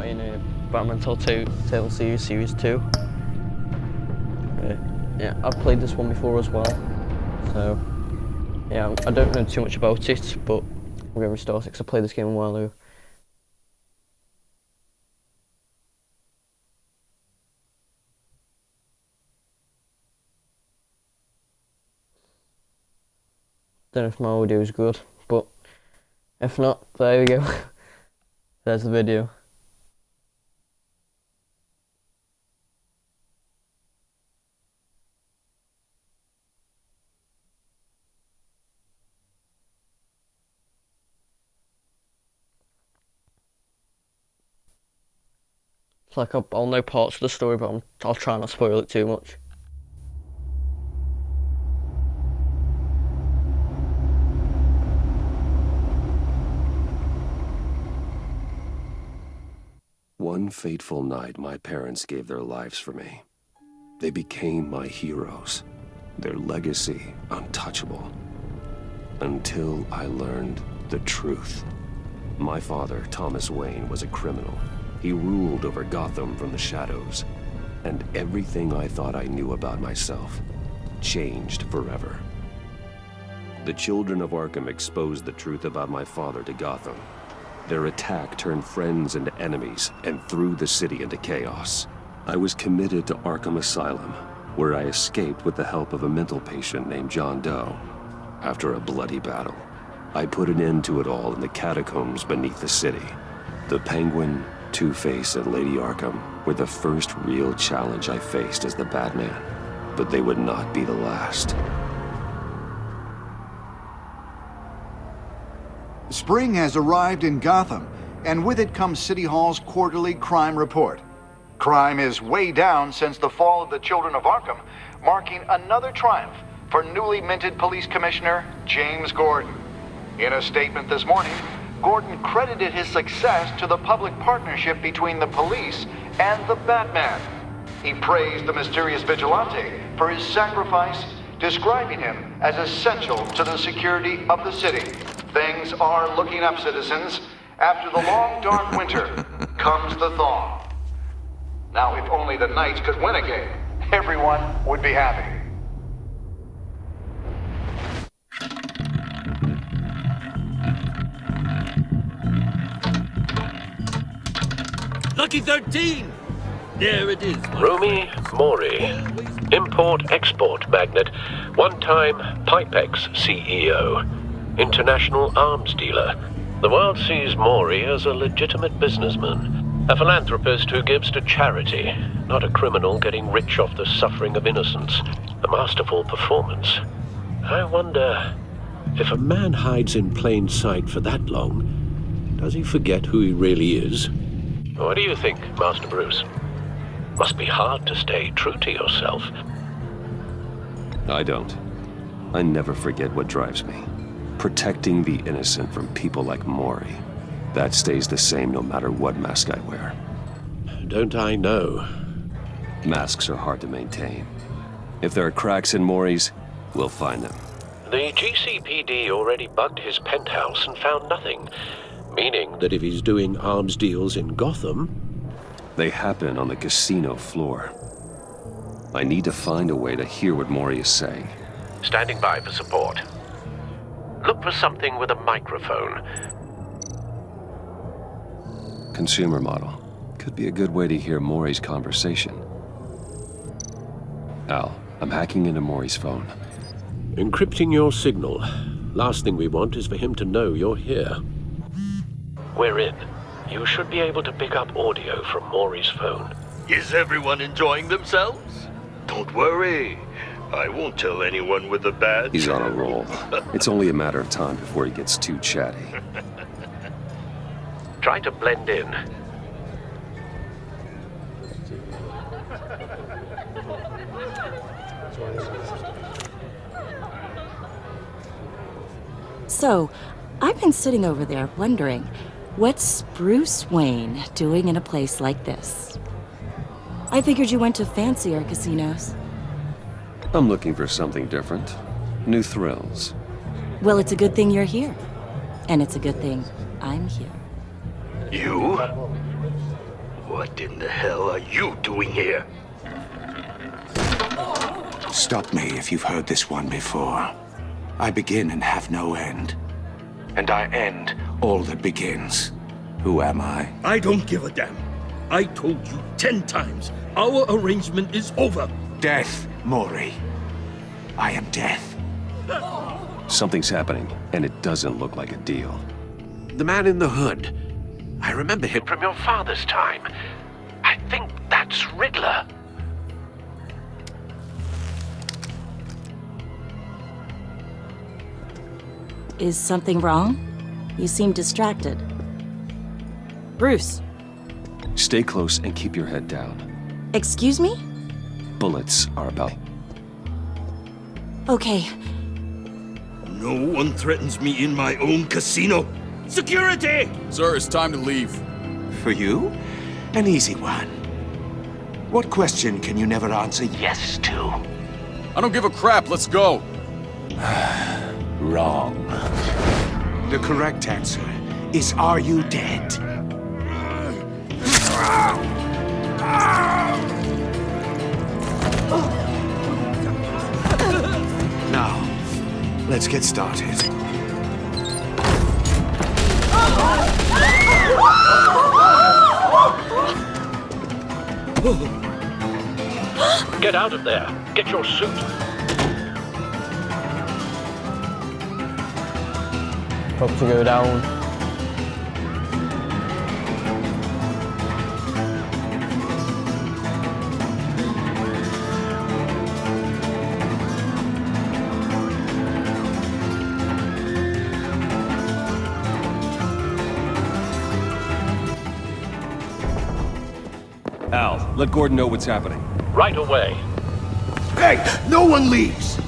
starting Batman Telltale Series 2. Yeah, I've played this one before as well, so yeah, I don't know too much about it, but I'm going to restart it because I played this game a while ago. Don't know if my audio is good, but if not, there we go. There's the video. It's like I'll know parts of the story, but I'll try not to spoil it too much. One fateful night, my parents gave their lives for me. They became my heroes, their legacy untouchable. Until I learned the truth. My father, Thomas Wayne, was a criminal. He ruled over Gotham from the shadows, and everything I thought I knew about myself changed forever. The children of Arkham exposed the truth about my father to Gotham. Their attack turned friends into enemies and threw the city into chaos. I was committed to Arkham Asylum, where I escaped with the help of a mental patient named John Doe. After a bloody battle, I put an end to it all in the catacombs beneath the city. The Penguin, Two-Face, and Lady Arkham were the first real challenge I faced as the Batman, but they would not be the last. Spring has arrived in Gotham, and with it comes City Hall's quarterly crime report. Crime is way down since the fall of the Children of Arkham, marking another triumph for newly minted Police Commissioner James Gordon. In a statement this morning, Gordon credited his success to the public partnership between the police and the Batman. He praised the mysterious vigilante for his sacrifice, describing him as essential to the security of the city. Things are looking up, citizens. After the long, dark winter comes the thaw. Now, if only the Knights could win a game, everyone would be happy. Lucky 13! There it is. Rumi Mori, import-export magnate, one-time Pipex CEO, international arms dealer. The world sees Mori as a legitimate businessman, a philanthropist who gives to charity, not a criminal getting rich off the suffering of innocence. A masterful performance. I wonder, if a man hides in plain sight for that long, does he forget who he really is? What do you think, Master Bruce? Must be hard to stay true to yourself. I don't. I never forget what drives me. Protecting the innocent from people like Mori. That stays the same no matter what mask I wear. Don't I know? Masks are hard to maintain. If there are cracks in Mori's, we'll find them. The GCPD already bugged his penthouse and found nothing. Meaning that if he's doing arms deals in Gotham... They happen on the casino floor. I need to find a way to hear what Mori is saying. Standing by for support. Look for something with a microphone. Consumer model. Could be a good way to hear Mori's conversation. Al, I'm hacking into Mori's phone. Encrypting your signal. Last thing we want is for him to know you're here. We're in. You should be able to pick up audio from Mori's phone. Is everyone enjoying themselves? Don't worry. I won't tell anyone with a badge. He's on a roll. It's only a matter of time before he gets too chatty. Try to blend in. So, I've been sitting over there wondering, what's Bruce Wayne doing in a place like this? I figured you went to fancier casinos. I'm looking for something different. New thrills. Well, it's a good thing you're here. And it's a good thing I'm here. You? What in the hell are you doing here? Stop me if you've heard this one before. I begin and have no end. And I end all that begins. Who am I? I don't give a damn. I told you 10 times. Our arrangement is over. Death, Maury. I am death. Something's happening, and it doesn't look like a deal. The man in the hood. I remember him from your father's time. I think that's Riddler. Is something wrong? You seem distracted. Bruce, Stay close and keep your head down. excuse me? Bullets are about... Okay, No one threatens me in my own casino. Security! Sir, it's time to leave. For you? An easy one. What question can you never answer yes to? I don't give a crap, let's go. Wrong. The correct answer is, are you dead? Now, let's get started. Get out of there. Get your suit. About to go down. Al, let Gordon know what's happening. Right away. Hey, no one leaves!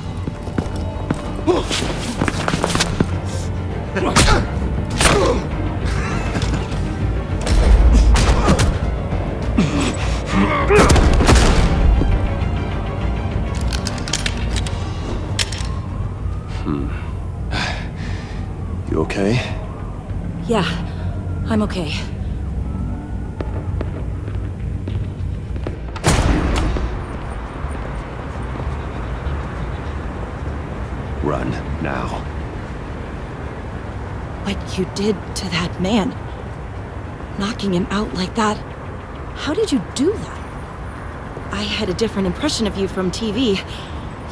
You okay? yeah, I'm okay. Run, now. What you did to that man, knocking him out like that, how did you do that? I had a different impression of you from TV.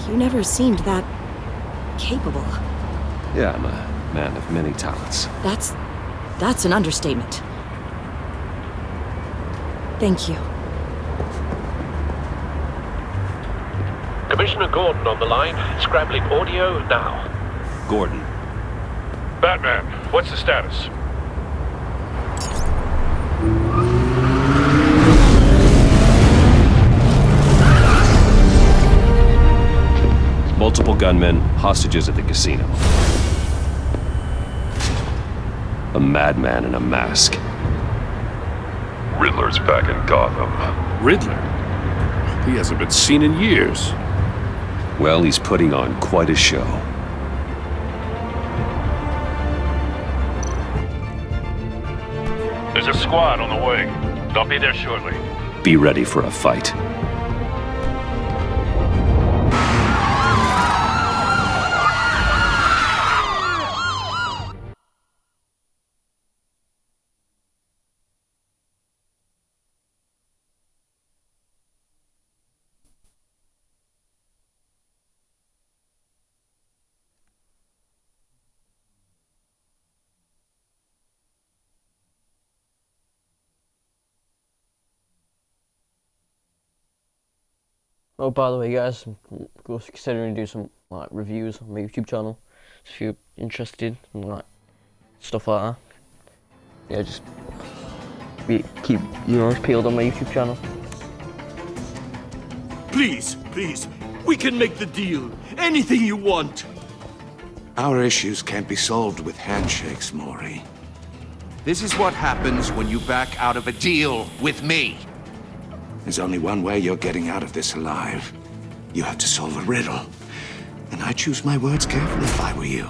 You never seemed that capable. Yeah, I'm a man of many talents. That's an understatement. Thank you. Commissioner Gordon on the line. Scrabbling audio now. Gordon, Batman, what's the status? multiple gunmen, hostages at the casino. A madman in a mask. Riddler's back in Gotham. Riddler? He hasn't been seen in years. Well, he's putting on quite a show. There's a squad on the way. They'll be there shortly. Be ready for a fight. Oh, by the way, guys, I'm also considering doing some like reviews on my YouTube channel. So if you're interested in like stuff like that, yeah, just keep your eyes peeled on my YouTube channel. Please, please, we can make the deal. Anything you want. Our issues can't be solved with handshakes, Maury. This is what happens when you back out of a deal with me. There's only one way you're getting out of this alive. You have to solve a riddle. And I choose my words carefully if I were you.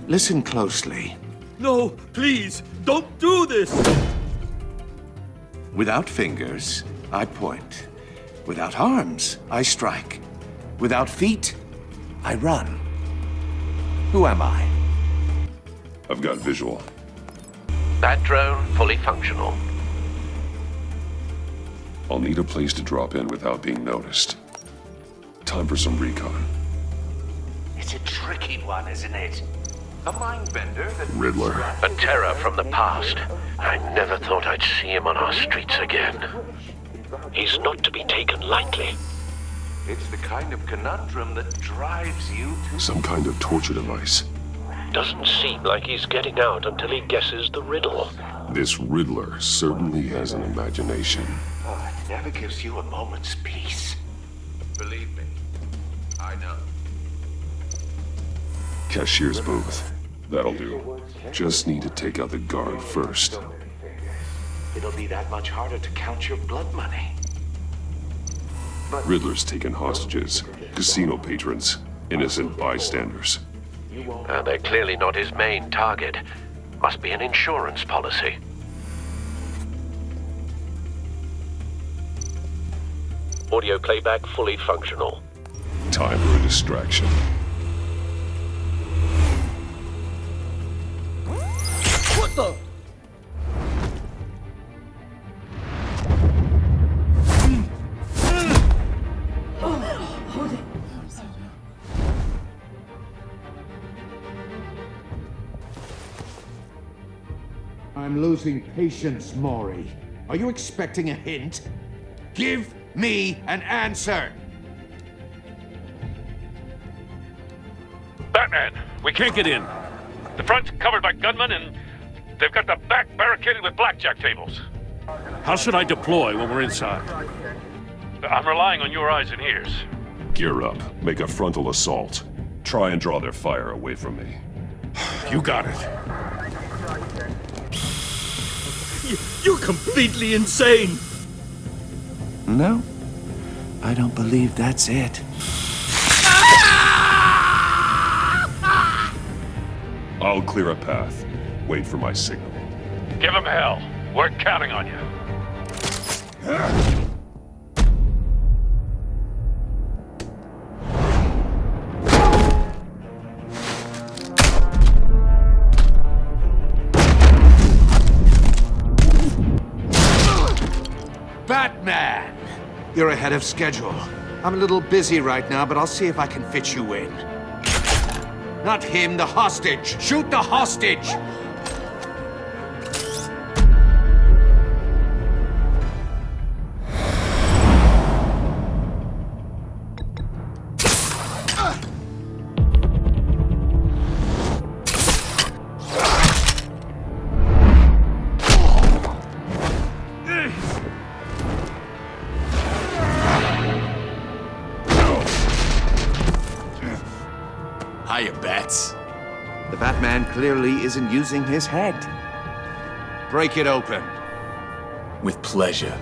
Listen closely. No, please, don't do this. Without fingers, I point. Without arms, I strike. Without feet, I run. Who am I? I've got visual. That drone fully functional. I'll need a place to drop in without being noticed. Time for some recon. It's a tricky one, isn't it? A mind bender that... Riddler. A terror from the past. I never thought I'd see him on our streets again. He's not to be taken lightly. It's the kind of conundrum that drives you to... Some kind of torture device. Doesn't seem like he's getting out until he guesses the riddle. This Riddler certainly has an imagination. Oh, it never gives you a moment's peace. Believe me, I know. Cashier's booth. That'll do. Just need to take out the guard first. It'll be that much harder to count your blood money. Riddler's taken hostages. Casino patrons. Innocent bystanders. They're clearly not his main target. Must be an insurance policy. Audio playback fully functional. Time for a distraction. What the? I'm losing patience, Maury. Are you expecting a hint? Give me an answer! Batman, we can't get in. The front's covered by gunmen, and they've got the back barricaded with blackjack tables. How should I deploy when we're inside? I'm relying on your eyes and ears. Gear up. Make a frontal assault. Try and draw their fire away from me. You got it. You're completely insane! No, I don't believe that's it. I'll clear a path. Wait for my signal. Give him hell. We're counting on you. Batman! You're ahead of schedule. I'm a little busy right now, but I'll see if I can fit you in. Not him, the hostage! Shoot the hostage! Hiya, Bats. The Batman clearly isn't using his head. Break it open. With pleasure.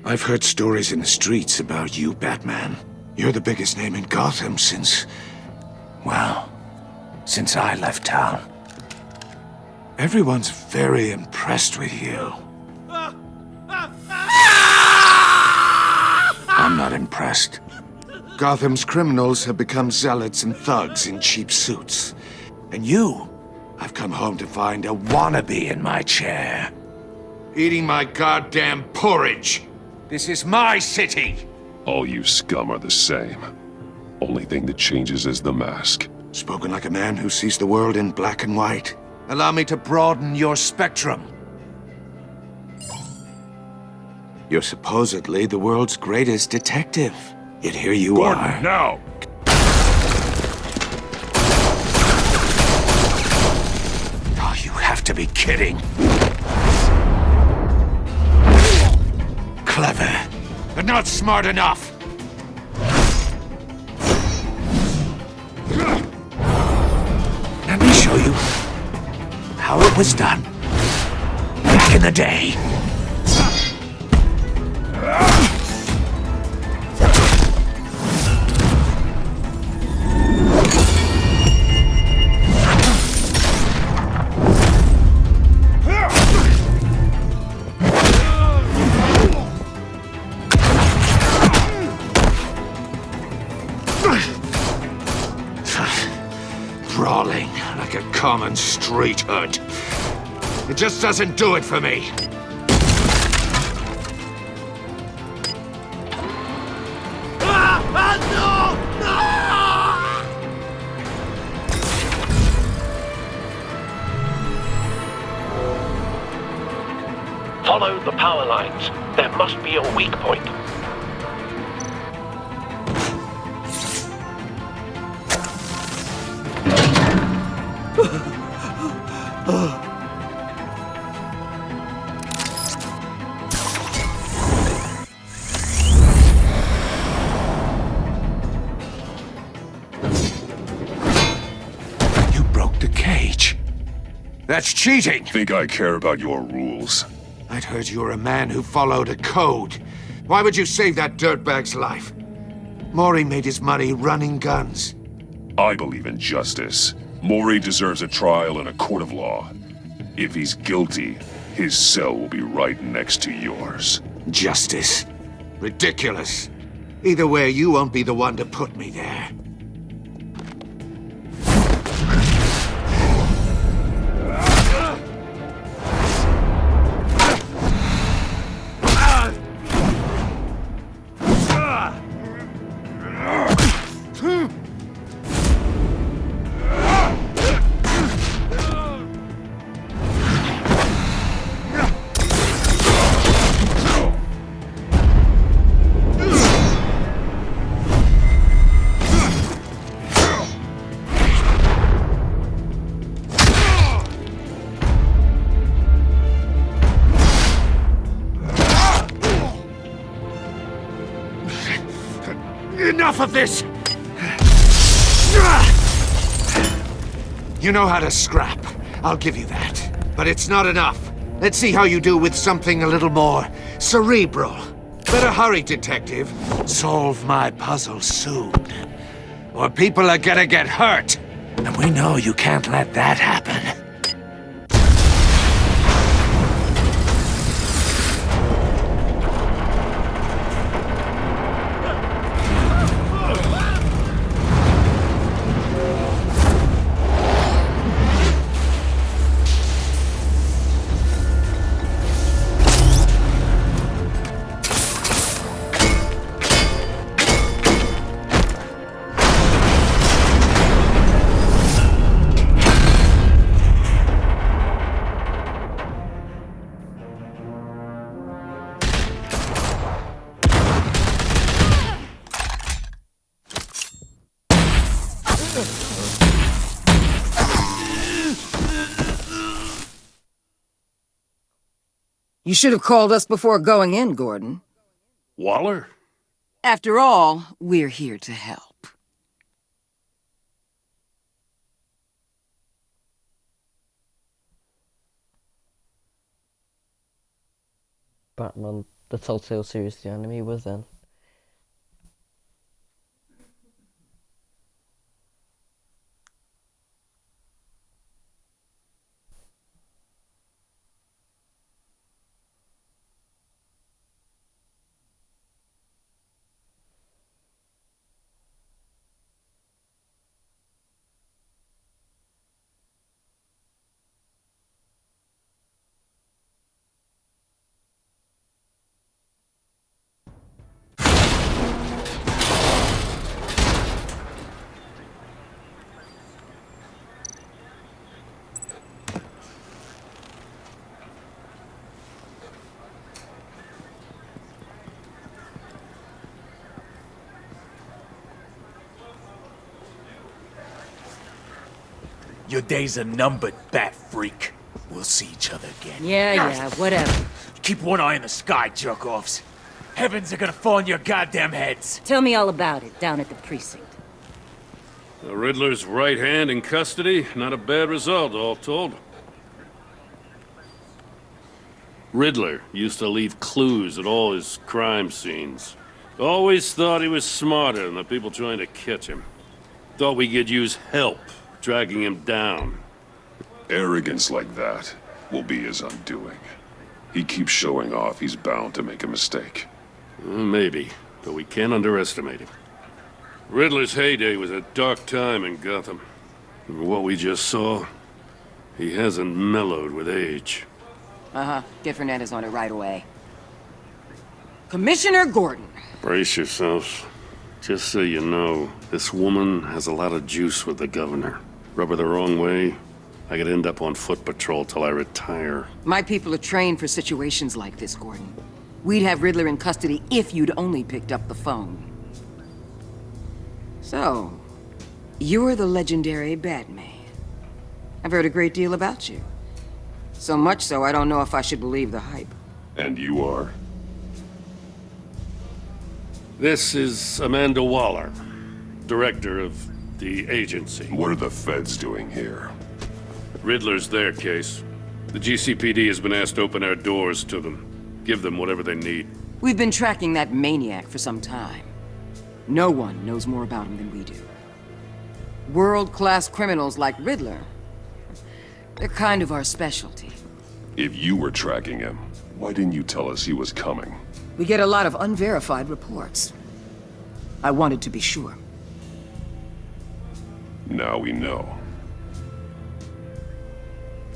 I've heard stories in the streets about you, Batman. You're the biggest name in Gotham since... well, since I left town. Everyone's very impressed with you. I'm not impressed. Gotham's criminals have become zealots and thugs in cheap suits. And you, I've come home to find a wannabe in my chair. Eating my goddamn porridge. This is my city! All you scum are the same. Only thing that changes is the mask. Spoken like a man who sees the world in black and white. Allow me to broaden your spectrum. You're supposedly the world's greatest detective. Yet here you Gordon, are. now! All you have to be kidding. Clever, but not smart enough. Let me show you how it was done back in the day. Brawling like a common street hood. It just doesn't do it for me. Follow the power lines. There must be a weak point. You broke the cage. That's cheating. Think I care about your rules? I'd heard you were a man who followed a code. Why would you save that dirtbag's life? Maury made his money running guns. I believe in justice. Maury deserves a trial in a court of law. If he's guilty, his cell will be right next to yours. Justice. Ridiculous. Either way, you won't be the one to put me there. Enough of this! You know how to scrap. I'll give you that. But it's not enough. Let's see how you do with something a little more cerebral. Better hurry, detective. Solve my puzzle soon. Or people are gonna get hurt. And we know you can't let that happen. You should have called us before going in, Gordon. Waller? After all, we're here to help. Batman, the Telltale series, the enemy was then. Your days are numbered, bat freak. We'll we'll see each other again. Yeah, whatever. Keep one eye in the sky, jerk-offs. Heavens are gonna fall on your goddamn heads. Tell me all about it down at the precinct. The Riddler's right hand in custody. Not a bad result, all told. Riddler used to leave clues at all his crime scenes. Always thought he was smarter than the people trying to catch him. Thought we could use help dragging him down. Arrogance like that will be his undoing. He keeps showing off, he's bound to make a mistake. Maybe, but we can't underestimate him. Riddler's heyday was a dark time in Gotham. And what we just saw, he hasn't mellowed with age. Get Fernandez on it right away. Commissioner Gordon. Brace yourselves. Just so you know, this woman has a lot of juice with the governor. Rub her the wrong way, I could end up on foot patrol till I retire. My people are trained for situations like this, Gordon. We'd have Riddler in custody if you'd only picked up the phone. So, you're the legendary Batman. I've heard a great deal about you. So much so, I don't know if I should believe the hype. And you are? This is Amanda Waller, director of the agency. What are the feds doing here? Riddler's their case. The GCPD has been asked to open our doors to them. Give them whatever they need. We've been tracking that maniac for some time. No one knows more about him than we do. World-class criminals like Riddler, they're kind of our specialty. If you were tracking him, why didn't you tell us he was coming? We get a lot of unverified reports. I wanted to be sure. Now we know.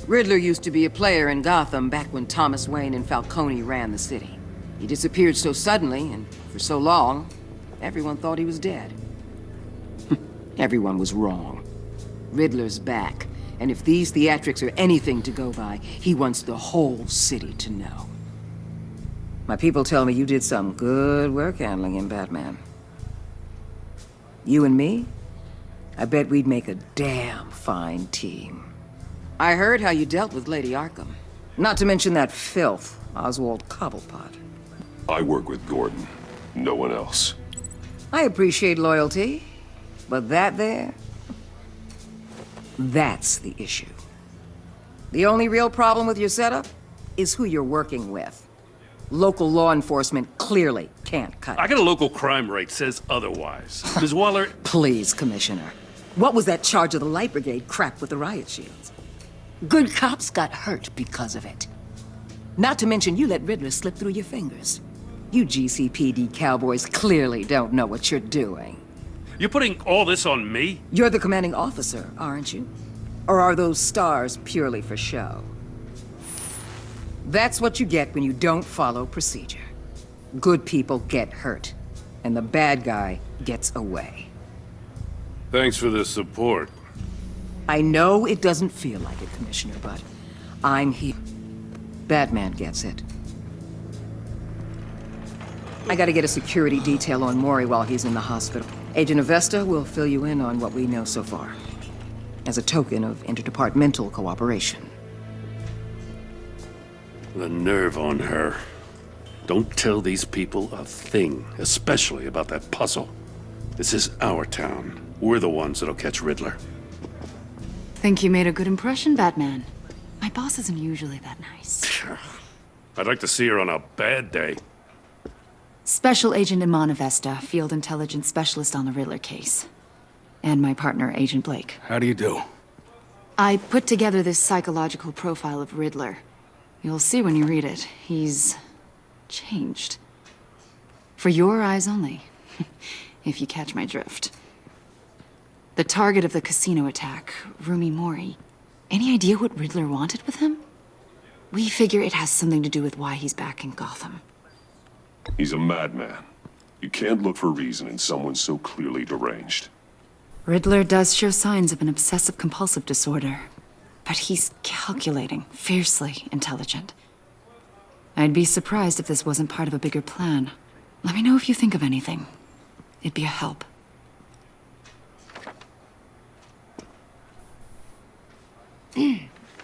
Riddler used to be a player in Gotham back when Thomas Wayne and Falcone ran the city. He disappeared so suddenly and for so long, everyone thought he was dead. Everyone was wrong. Riddler's back, and if these theatrics are anything to go by, he wants the whole city to know. My people tell me you did some good work handling him, Batman. You and me? I bet we'd make a damn fine team. I heard how you dealt with Lady Arkham. Not to mention that filth, Oswald Cobblepot. I work with Gordon. No one else. I appreciate loyalty, but that there... that's the issue. The only real problem with your setup is who you're working with. Local law enforcement clearly can't cut it. I got a local crime rate says otherwise. Ms. Waller... Please, Commissioner. What was that charge of the Light Brigade crap with the riot shields? Good cops got hurt because of it. Not to mention you let Riddler slip through your fingers. You GCPD cowboys clearly don't know what you're doing. You're putting all this on me? You're the commanding officer, aren't you? Or are those stars purely for show? That's what you get when you don't follow procedure. Good people get hurt, and the bad guy gets away. Thanks for the support. I know it doesn't feel like it, Commissioner, but I'm here. Batman gets it. I gotta get a security detail on Maury while he's in the hospital. Agent Avesta will fill you in on what we know so far, as a token of interdepartmental cooperation. The nerve on her. Don't tell these people a thing, especially about that puzzle. This is our town. We're the ones that'll catch Riddler. Think you made a good impression, Batman. My boss isn't usually that nice. I'd like to see her on a bad day. Special Agent Iman Avesta, Field Intelligence Specialist on the Riddler case. And my partner, Agent Blake. How do you do? I put together this psychological profile of Riddler. You'll see when you read it. He's... changed. For your eyes only, if you catch my drift. The target of the casino attack, Rumi Mori. Any idea what Riddler wanted with him? We figure it has something to do with why he's back in Gotham. He's a madman. You can't look for reason in someone so clearly deranged. Riddler does show signs of an obsessive-compulsive disorder, but he's calculating, fiercely intelligent. I'd be surprised if this wasn't part of a bigger plan. Let me know if you think of anything. It'd be a help.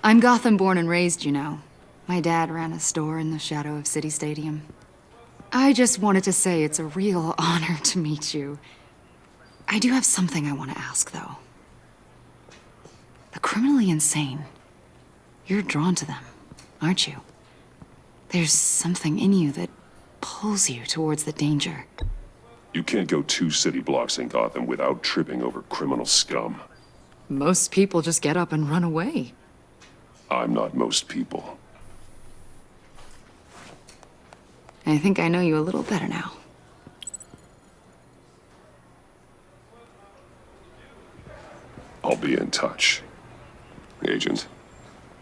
I'm Gotham born and raised, you know. My dad ran a store in the shadow of City Stadium. I just wanted to say it's a real honor to meet you. I do have something I want to ask, though. The criminally insane. You're drawn to them, aren't you? There's something in you that pulls you towards the danger. You can't go 2 city blocks in Gotham without tripping over criminal scum. Most people just get up and run away. I'm not most people. I think I know you a little better now. I'll be in touch. Agent.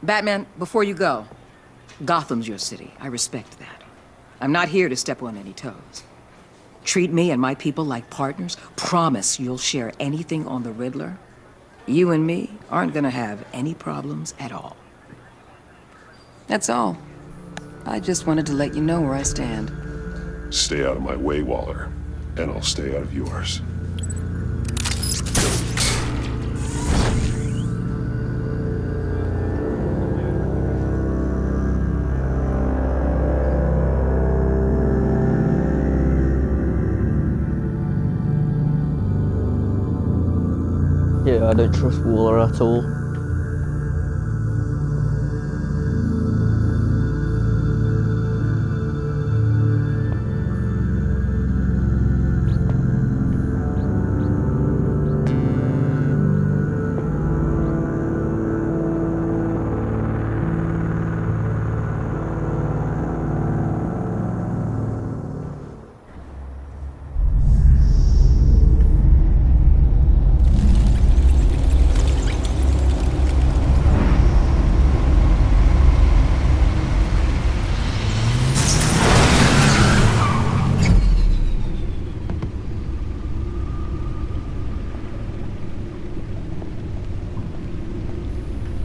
Batman, before you go, Gotham's your city. I respect that. I'm not here to step on any toes. Treat me and my people like partners. Promise you'll share anything on the Riddler. You and me aren't gonna have any problems at all. That's all. I just wanted to let you know where I stand. Stay out of my way, Waller, and I'll stay out of yours. Yeah, I don't trust Waller at all.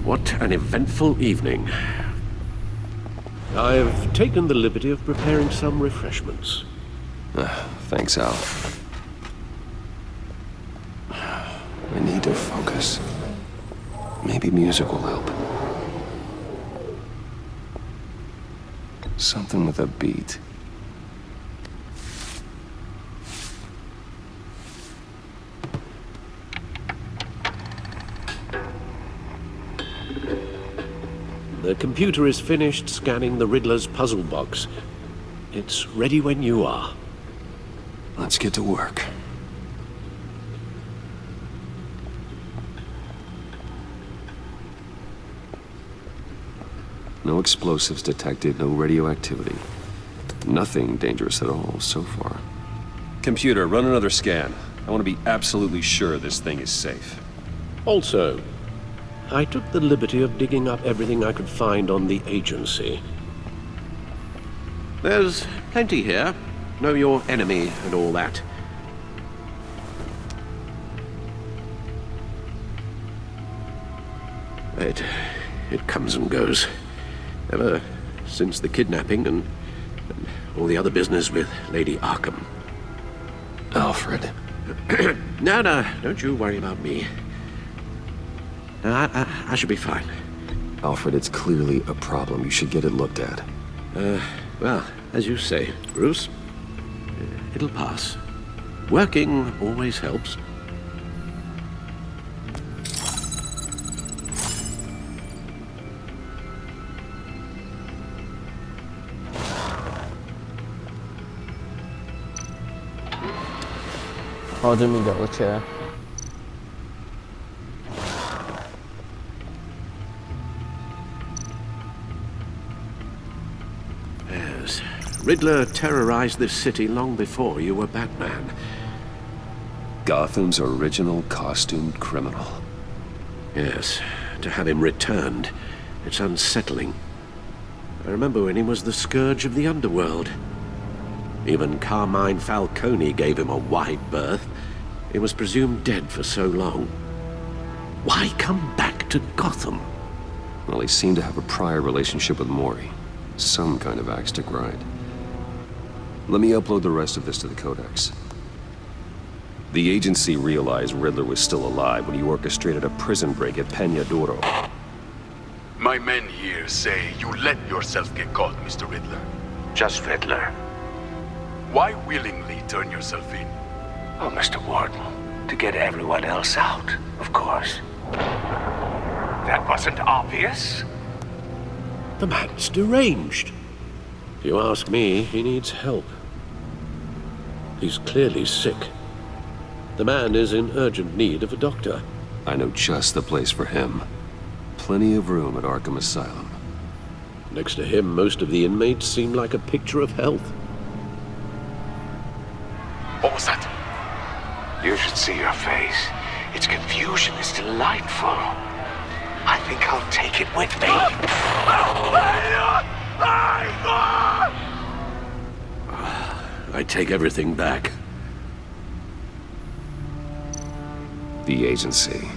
What an eventful evening. I've taken the liberty of preparing some refreshments. Thanks, Al. I need to focus. Maybe music will help. Something with a beat. The computer is finished scanning the Riddler's puzzle box. It's ready when you are. Let's get to work. No explosives detected, no radioactivity. Nothing dangerous at all so far. Computer, run another scan. I want to be absolutely sure this thing is safe. Also, I took the liberty of digging up everything I could find on the agency. There's plenty here. Know your enemy and all that. It comes and goes. Ever since the kidnapping and all the other business with Lady Arkham. Alfred. No, don't you worry about me. I should be fine. Alfred, it's clearly a problem. You should get it looked at. Well, as you say, Bruce, it'll pass. Working always helps. Oh, I didn't mean to get the chair. Yes. Riddler terrorized this city long before you were Batman. Gotham's original costumed criminal. Yes. To have him returned, it's unsettling. I remember when he was the scourge of the underworld. Even Carmine Falcone gave him a wide berth. He was presumed dead for so long. Why come back to Gotham? Well, he seemed to have a prior relationship with Mori. Some kind of axe to grind. Let me upload the rest of this to the Codex. The agency realized Riddler was still alive when he orchestrated a prison break at Peña Duro. My my men here say you let yourself get caught, Mr. Riddler. Just Riddler. Why willingly turn yourself in? Oh, Mr. Warden, to get everyone else out, of course. That wasn't obvious. The man's deranged. If you ask me, he needs help. He's clearly sick. The man is in urgent need of a doctor. I know just the place for him. Plenty of room at Arkham Asylum. Next to him, most of the inmates seem like a picture of health. What was that? You should see your face. Its confusion is delightful. I think I'll take it with me. I take everything back. The agency.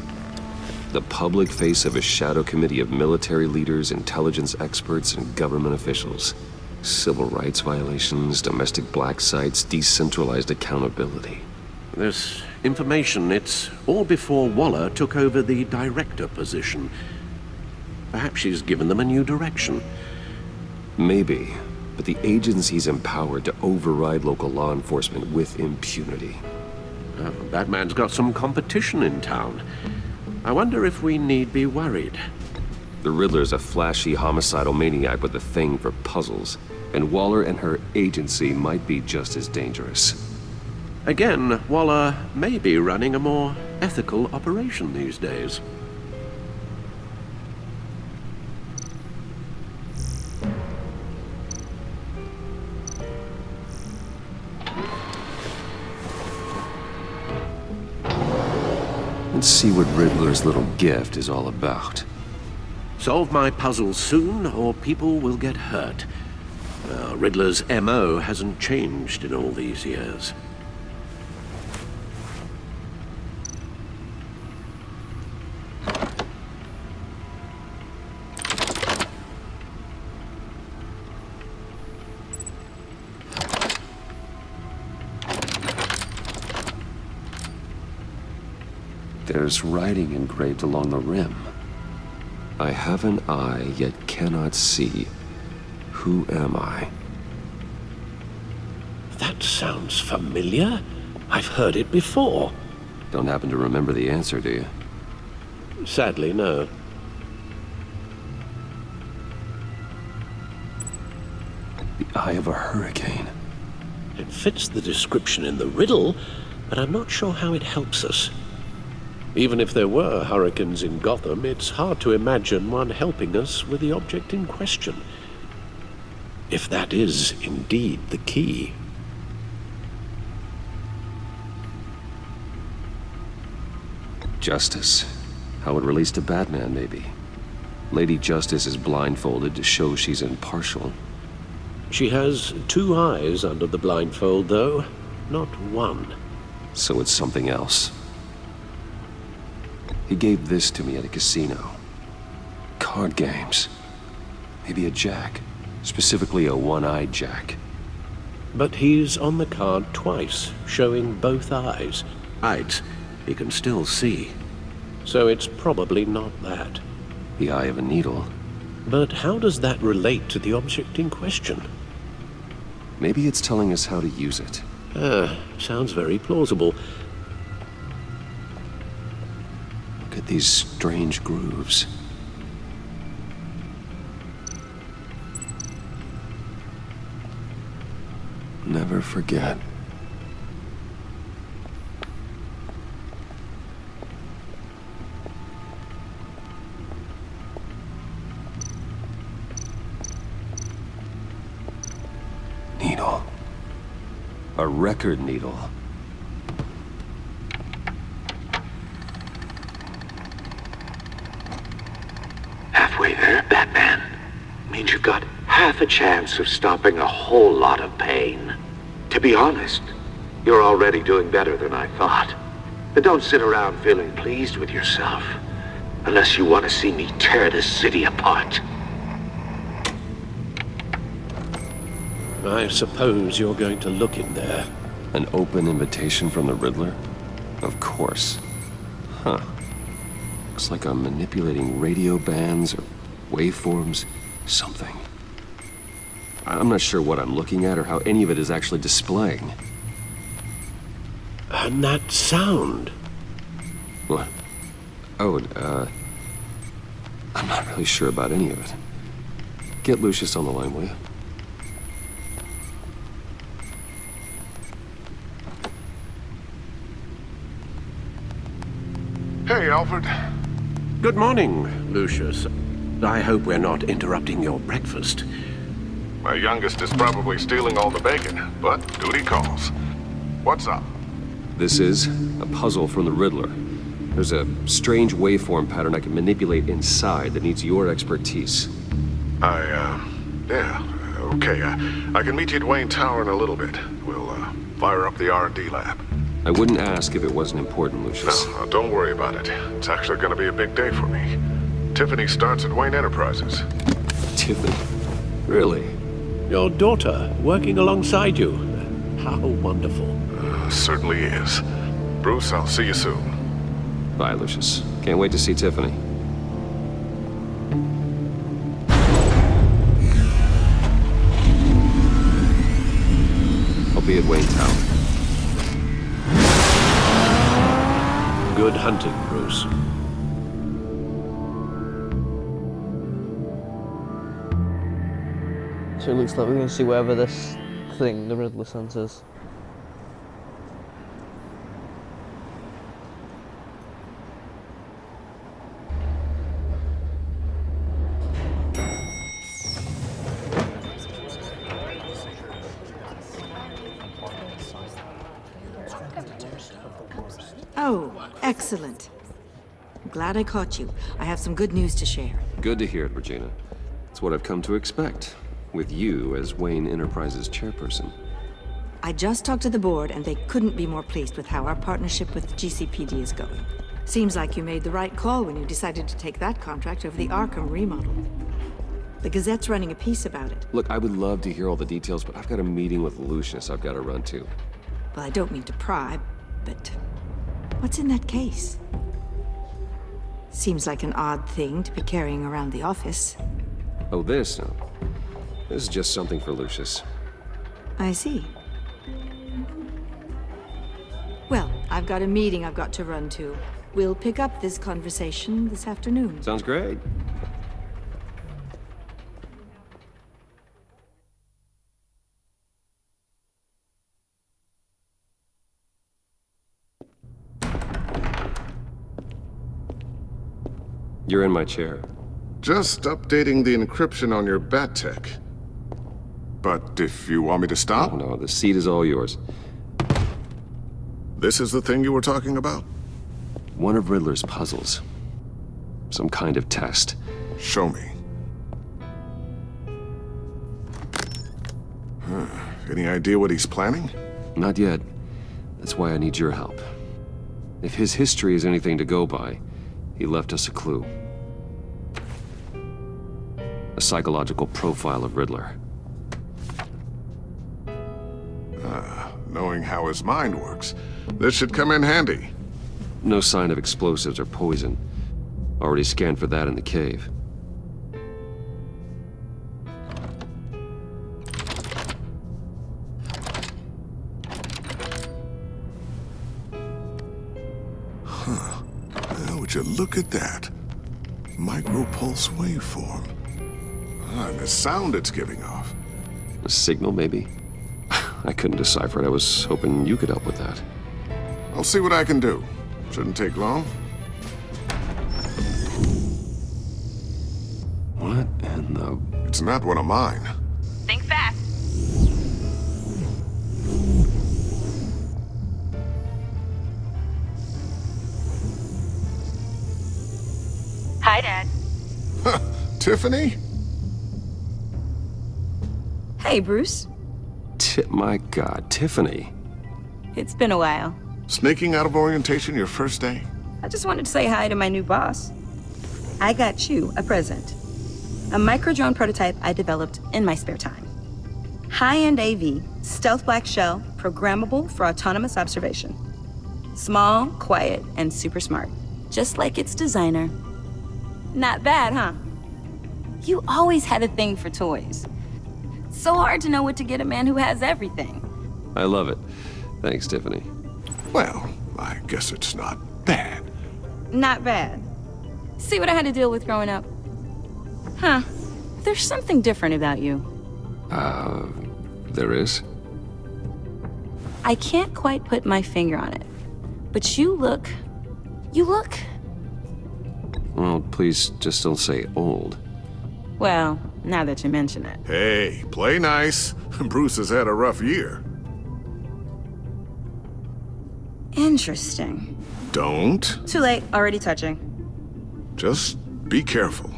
The public face of a shadow committee of military leaders, intelligence experts, and government officials. Civil rights violations, domestic black sites, decentralized accountability. This information, it's all before Waller took over the director position. Perhaps she's given them a new direction. Maybe, but the agency's empowered to override local law enforcement with impunity. Oh, Batman's got some competition in town. I wonder if we need be worried. The Riddler's a flashy homicidal maniac with a thing for puzzles, and Waller and her agency might be just as dangerous. Again, Waller may be running a more ethical operation these days. Let's see what Riddler's little gift is all about. Solve my puzzles soon, or people will get hurt. Riddler's MO hasn't changed in all these years. There's writing engraved along the rim. I have an eye, yet cannot see. Who am I? That sounds familiar. I've heard it before. Don't happen to remember the answer, do you? Sadly, no. The eye of a hurricane. It fits the description in the riddle, but I'm not sure how it helps us. Even if there were hurricanes in Gotham, it's hard to imagine one helping us with the object in question. If that is indeed the key. Justice. How it relates to Batman, maybe. Lady Justice is blindfolded to show she's impartial. She has two eyes under the blindfold, though, not one. So it's something else. He gave this to me at a casino. Card games. Maybe a jack. Specifically a one-eyed jack. But he's on the card twice, showing both eyes. Eyes he can still see. So it's probably not that. The eye of a needle. But how does that relate to the object in question? Maybe it's telling us how to use it. Sounds very plausible. Look at these strange grooves. Never forget. Needle. A record needle. Halfway there, Batman. Means you've got half a chance of stopping a whole lot of pain. To be honest, you're already doing better than I thought. But don't sit around feeling pleased with yourself, unless you want to see me tear this city apart. I suppose you're going to look in there. An open invitation from the Riddler? Of course. Huh. Looks like I'm manipulating radio bands or waveforms, something. I'm not sure what I'm looking at or how any of it is actually displaying. And that sound. What? Oh, I'm not really sure about any of it. Get Lucius on the line, will you? Hey, Alfred. Good morning, Lucius. I hope we're not interrupting your breakfast. My youngest is probably stealing all the bacon, but duty calls. What's up? This is a puzzle from the Riddler. There's a strange waveform pattern I can manipulate inside that needs your expertise. Yeah, okay. I can meet you at Wayne Tower in a little bit. We'll, fire up the R&D lab. I wouldn't ask if it wasn't important, Lucius. No, don't worry about it. It's actually gonna be a big day for me. Tiffany starts at Wayne Enterprises. Tiffany? Really? Your daughter working alongside you. How wonderful. Certainly is. Bruce, I'll see you soon. Bye, Lucius. Can't wait to see Tiffany. I'll be at Wayne Tower. Good hunting, Bruce. So it looks like we're going to see wherever this thing, the Riddler sent us. Oh, excellent. I'm glad I caught you. I have some good news to share. Good to hear it, Regina. It's what I've come to expect, with you as Wayne Enterprises chairperson. I just talked to the board, and they couldn't be more pleased with how our partnership with GCPD is going. Seems like you made the right call when you decided to take that contract over the Arkham remodel. The Gazette's running a piece about it. Look, I would love to hear all the details, but I've got a meeting with Lucius I've got to run to. Well, I don't mean to pry, but what's in that case? Seems like an odd thing to be carrying around the office. Oh, this? No. This is just something for Lucius. I see. Well, I've got a meeting I've got to run to. We'll pick up this conversation this afternoon. Sounds great. You're in my chair. Just updating the encryption on your bat tech. But if you want me to stop? Oh, no, the seat is all yours. This is the thing you were talking about? One of Riddler's puzzles. Some kind of test. Show me. Any idea what he's planning? Not yet. That's why I need your help. If his history is anything to go by, he left us a clue. A psychological profile of Riddler. Knowing how his mind works, this should come in handy. No sign of explosives or poison. Already scanned for that in the cave. Well, would you look at that? Micropulse waveform. And the sound it's giving off. A signal, maybe? I couldn't decipher it. I was hoping you could help with that. I'll see what I can do. Shouldn't take long. What in the... It's not one of mine. Think fast. Hi, Dad. Tiffany? Hey, Bruce. My God, Tiffany. It's been a while. Sneaking out of orientation your first day? I just wanted to say hi to my new boss. I got you a present. A micro-drone prototype I developed in my spare time. High-end AV, stealth black shell, programmable for autonomous observation. Small, quiet, and super smart. Just like its designer. Not bad, huh? You always had a thing for toys. It's so hard to know what to get a man who has everything. I love it. Thanks, Tiffany. Well, I guess it's not bad. Not bad. See what I had to deal with growing up? Huh. There's something different about you. There is? I can't quite put my finger on it. But you look... Well, please just don't say old. Well, now that you mention it. Hey, play nice. Bruce has had a rough year. Interesting. Don't. Too late, already touching. Just be careful.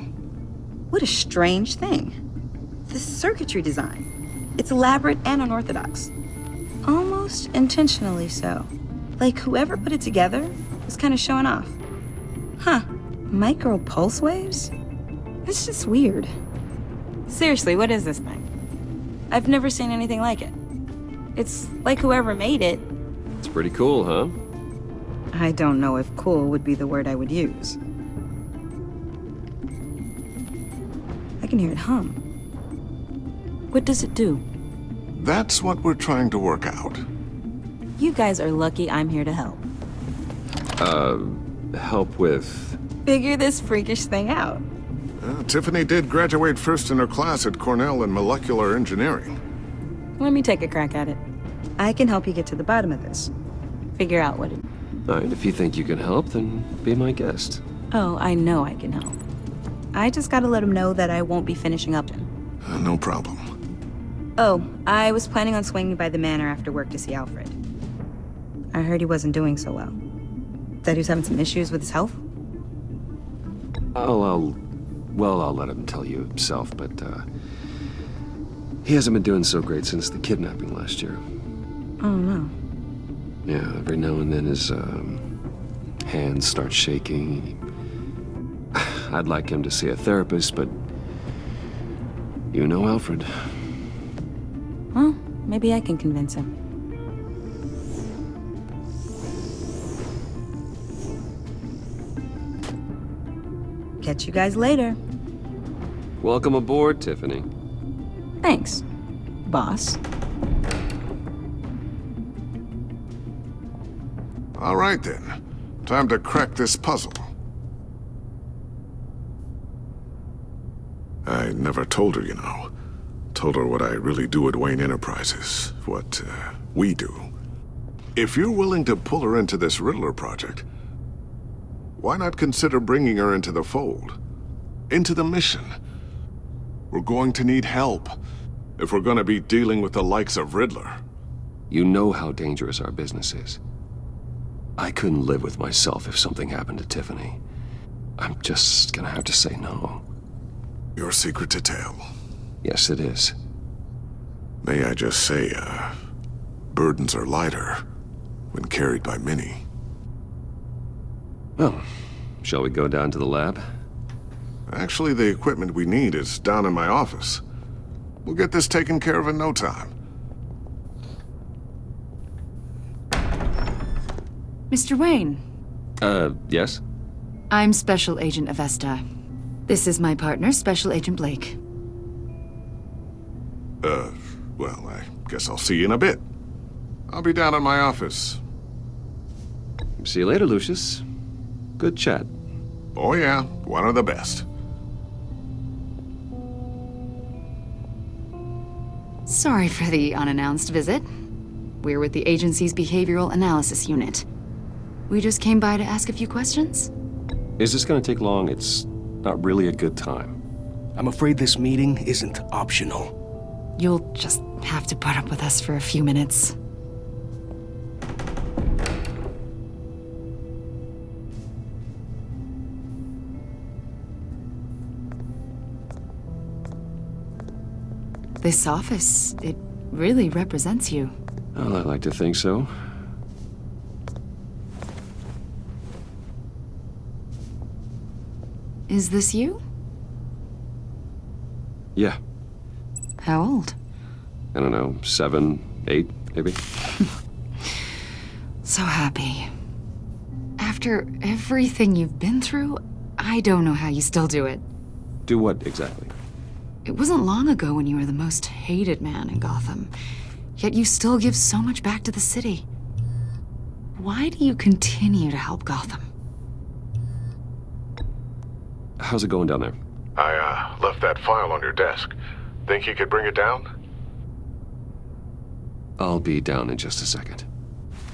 What a strange thing. This circuitry design. It's elaborate and unorthodox. Almost intentionally so. Like whoever put it together was kind of showing off. Huh. Micro pulse waves? It's just weird. Seriously, what is this thing? I've never seen anything like it. It's like whoever made it. It's pretty cool, huh? I don't know if cool would be the word I would use. I can hear it hum. What does it do? That's what we're trying to work out. You guys are lucky I'm here to help. Help with... Figure this freakish thing out. Tiffany did graduate first in her class at Cornell in molecular engineering. Let me take a crack at it. I can help you get to the bottom of this. Figure out what it... Alright, if you think you can help, then be my guest. Oh, I know I can help. I just gotta let him know that I won't be finishing up him. No problem. Oh, I was planning on swinging by the manor after work to see Alfred. I heard he wasn't doing so well. That he was having some issues with his health? I'll let him tell you himself, but, he hasn't been doing so great since the kidnapping last year. Oh, no. Yeah, every now and then his, hands start shaking. I'd like him to see a therapist, but you know Alfred. Well, maybe I can convince him. Catch you guys later. Welcome aboard, Tiffany. Thanks, boss. All right then. Time to crack this puzzle. I never told her, you know. Told her what I really do at Wayne Enterprises. What, we do. If you're willing to pull her into this Riddler project, why not consider bringing her into the fold? Into the mission? We're going to need help if we're going to be dealing with the likes of Riddler. You know how dangerous our business is. I couldn't live with myself if something happened to Tiffany. I'm just gonna have to say no. Your secret to tell. Yes, it is. May I just say, burdens are lighter when carried by many. Well, shall we go down to the lab? Actually, the equipment we need is down in my office. We'll get this taken care of in no time. Mr. Wayne. Yes? I'm Special Agent Avesta. This is my partner, Special Agent Blake. Well, I guess I'll see you in a bit. I'll be down in my office. See you later, Lucius. Good chat. Oh yeah, one of the best. Sorry for the unannounced visit. We're with the agency's Behavioral Analysis Unit. We just came by to ask a few questions. Is this gonna take long? It's not really a good time. I'm afraid this meeting isn't optional. You'll just have to put up with us for a few minutes. This office, it really represents you. Well, I like to think so. Is this you? Yeah. How old? I don't know, 7, 8, maybe? So happy. After everything you've been through, I don't know how you still do it. Do what exactly? It wasn't long ago when you were the most hated man in Gotham, yet you still give so much back to the city. Why do you continue to help Gotham? How's it going down there? I left that file on your desk. Think you could bring it down? I'll be down in just a second.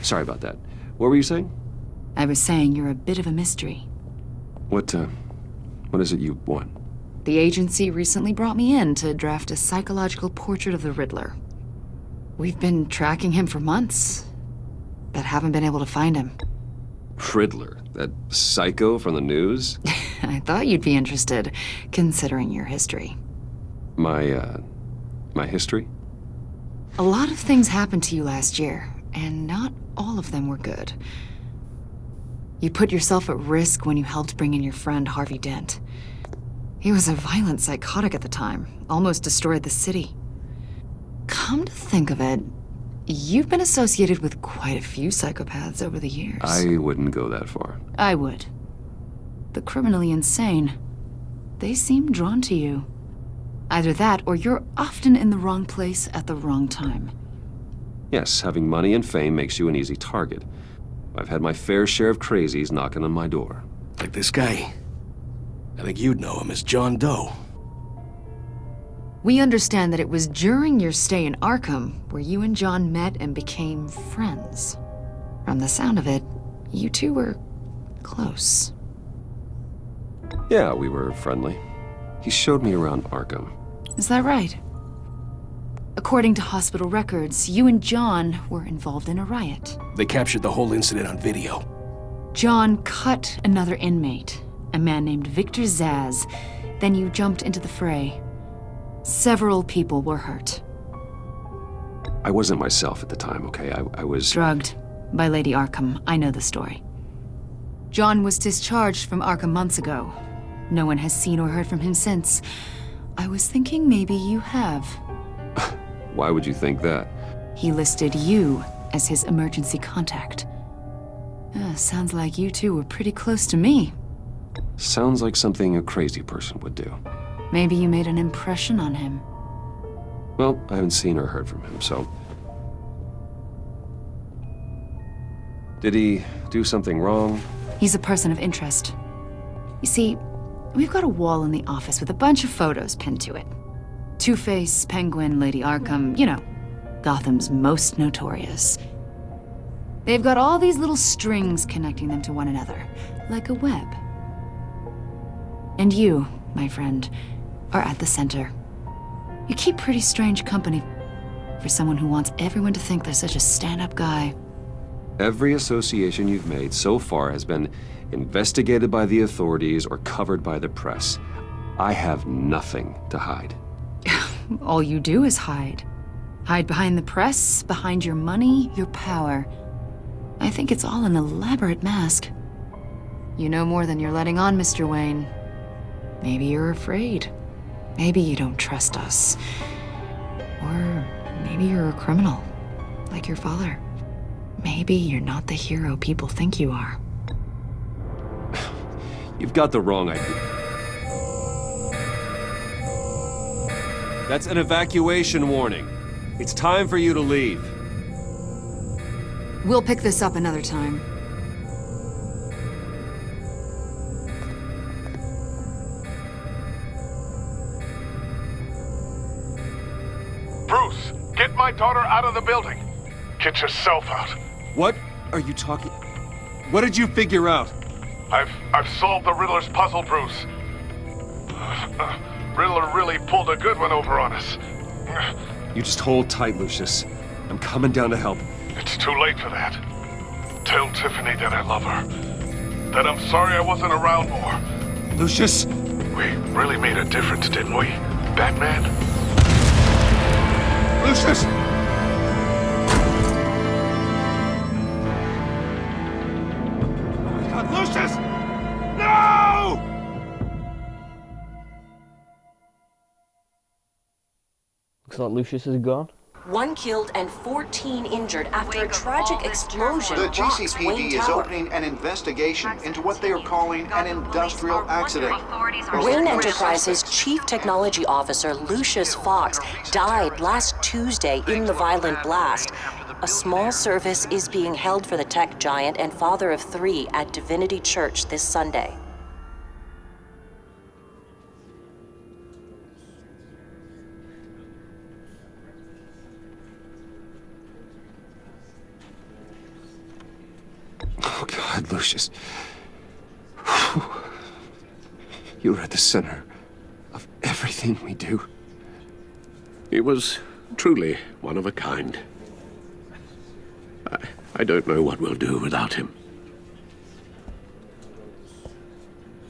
Sorry about that. What were you saying? I was saying you're a bit of a mystery. What is it you want? The agency recently brought me in to draft a psychological portrait of the Riddler. We've been tracking him for months, but haven't been able to find him. Riddler? That psycho from the news? I thought you'd be interested, considering your history. My history? A lot of things happened to you last year, and not all of them were good. You put yourself at risk when you helped bring in your friend Harvey Dent. He was a violent psychotic at the time, almost destroyed the city. Come to think of it, you've been associated with quite a few psychopaths over the years. I wouldn't go that far. I would. The criminally insane. They seem drawn to you. Either that, or you're often in the wrong place at the wrong time. Yes, having money and fame makes you an easy target. I've had my fair share of crazies knocking on my door. Like this guy. I think you'd know him as John Doe. We understand that it was during your stay in Arkham where you and John met and became friends. From the sound of it, you two were close. Yeah, we were friendly. He showed me around Arkham. Is that right? According to hospital records, you and John were involved in a riot. They captured the whole incident on video. John cut another inmate, a man named Victor Zsasz. Then you jumped into the fray. Several people were hurt. I wasn't myself at the time, okay? I was... Drugged by Lady Arkham. I know the story. John was discharged from Arkham months ago. No one has seen or heard from him since. I was thinking maybe you have. Why would you think that? He listed you as his emergency contact. Sounds like you two were pretty close to me. Sounds like something a crazy person would do. Maybe you made an impression on him. Well, I haven't seen or heard from him, so... Did he do something wrong? He's a person of interest. You see, we've got a wall in the office with a bunch of photos pinned to it. Two-Face, Penguin, Lady Arkham, you know, Gotham's most notorious. They've got all these little strings connecting them to one another, like a web. And you, my friend, are at the center. You keep pretty strange company for someone who wants everyone to think they're such a stand-up guy. Every association you've made so far has been investigated by the authorities or covered by the press. I have nothing to hide. All you do is hide. Hide behind the press, behind your money, your power. I think it's all an elaborate mask. You know more than you're letting on, Mr. Wayne. Maybe you're afraid. Maybe you don't trust us. Or maybe you're a criminal, like your father. Maybe you're not the hero people think you are. You've got the wrong idea. That's an evacuation warning. It's time for you to leave. We'll pick this up another time. Bruce, get my daughter out of the building. Get yourself out. What are you talking... What did you figure out? I've solved the Riddler's puzzle, Bruce. Riddler really pulled a good one over on us. You just hold tight, Lucius. I'm coming down to help. It's too late for that. Tell Tiffany that I love her. That I'm sorry I wasn't around more. Lucius! We really made a difference, didn't we, Batman? Lucius! Oh my God, Lucius! No! Looks like Lucius is gone. 1 killed and 14 injured after a tragic explosion. The rocks Wayne GCPD is Tower. opening an investigation into what they are calling an industrial accident. Wayne Enterprises Chief Technology Officer Lucius Fox died last Tuesday in the violent blast. A small service is being held for the tech giant and father of 3 at Divinity Church this Sunday. Oh, God, Lucius. You're at the center of everything we do. He was truly one of a kind. I don't know what we'll do without him.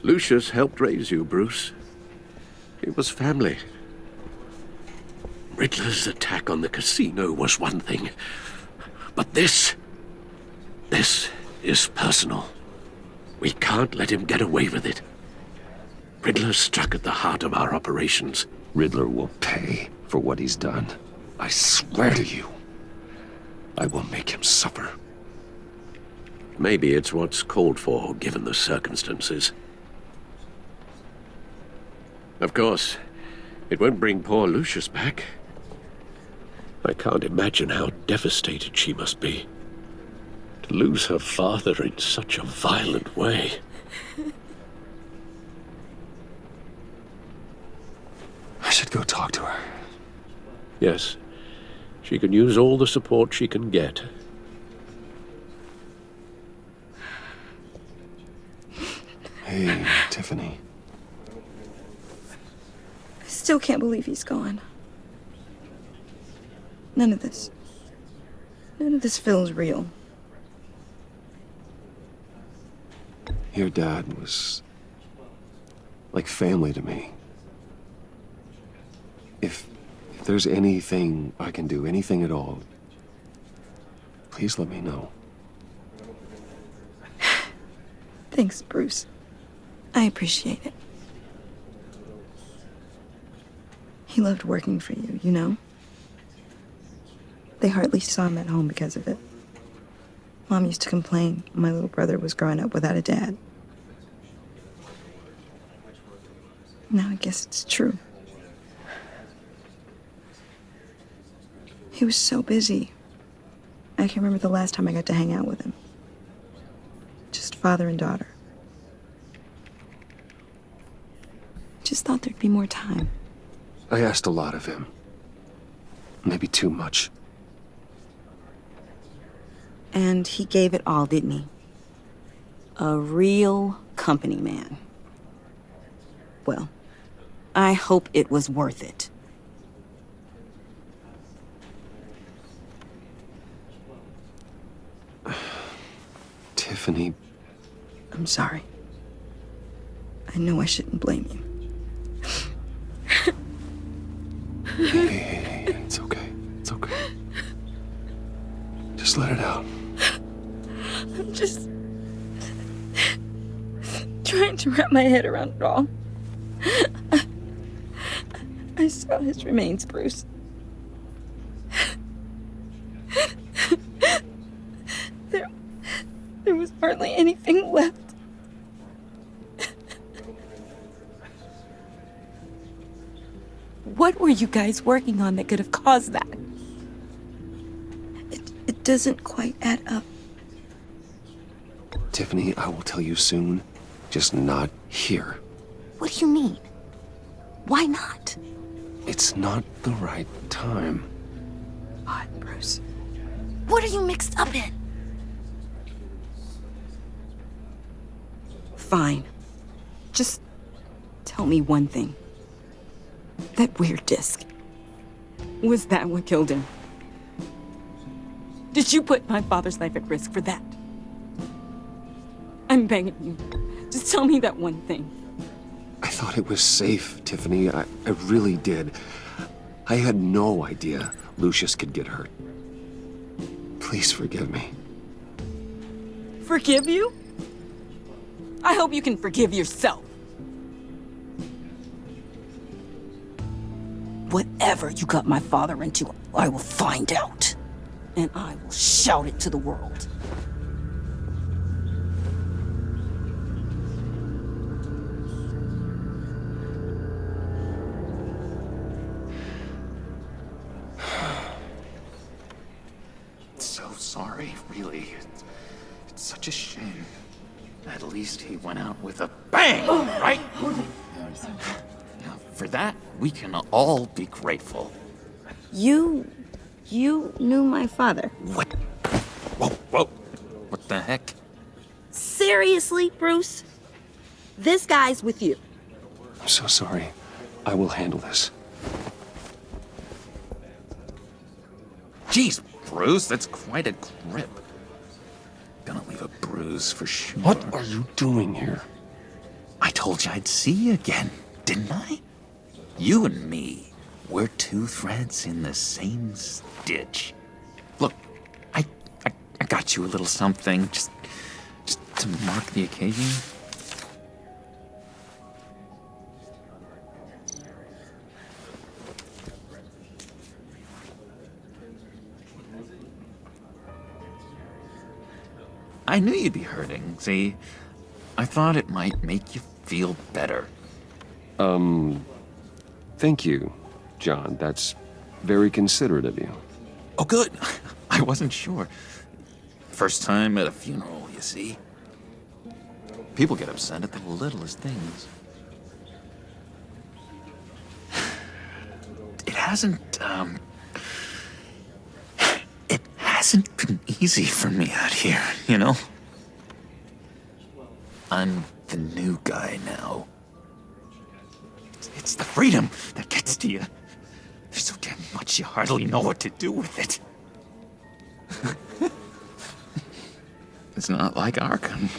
Lucius helped raise you, Bruce. It was family. Riddler's attack on the casino was one thing, but this is personal. We can't let him get away with it. Riddler struck at the heart of our operations. Riddler will pay for what he's done. I swear to you, I will make him suffer. Maybe it's what's called for, given the circumstances. Of course, it won't bring poor Lucius back. I can't imagine how devastated she must be. To lose her father in such a violent way. I should go talk to her. Yes, she can use all the support she can get. Hey, Tiffany. I still can't believe he's gone. None of this feels real. Your dad was like family to me. If there's anything I can do, anything at all, please let me know. Thanks, Bruce. I appreciate it. He loved working for you, you know? They hardly saw him at home because of it. Mom used to complain my little brother was growing up without a dad. Now I guess it's true. He was so busy. I can remember the last time I got to hang out with him. Just father and daughter. Just thought there'd be more time. I asked a lot of him. Maybe too much. And he gave it all, didn't he? A real company man. Well, I hope it was worth it. Tiffany. I'm sorry. I know I shouldn't blame you. Hey, it's okay. It's okay. Just let it out. I'm just trying to wrap my head around it all. I saw his remains, Bruce. There was hardly anything left. What were you guys working on that could have caused that? It doesn't quite add up. Tiffany, I will tell you soon, just not here. What do you mean? Why not? It's not the right time. What, Bruce? What are you mixed up in? Fine. Just tell me one thing. That weird disc. Was that what killed him? Did you put my father's life at risk for that? I'm begging you. Just tell me that one thing. I thought it was safe, Tiffany. I really did. I had no idea Lucius could get hurt. Please forgive me. Forgive you? I hope you can forgive yourself. Whatever whatever you got my father into, I will find out. And I will shout it to the world. So sorry, really. It's such a shame. At least he went out with a bang, right? Now, for that, we can all be grateful. You knew my father. What? Whoa. What the heck? Seriously, Bruce? This guy's with you. I'm so sorry. I will handle this. Jeez, Bruce, that's quite a grip. Gonna leave a bruise for sure. What are you doing here? I told you I'd see you again, didn't I? You and me, we're two threads in the same stitch. Look, I got you a little something, just to mark the occasion. I knew you'd be hurting, see? I thought it might make you feel better. Thank you, John. That's very considerate of you. Oh, good. I wasn't sure. First time at a funeral, you see? People get upset at the littlest things. It hasn't been easy for me out here, you know? I'm the new guy now. It's the freedom that gets to you. There's so damn much you hardly know what to do with it. It's not like Arkham.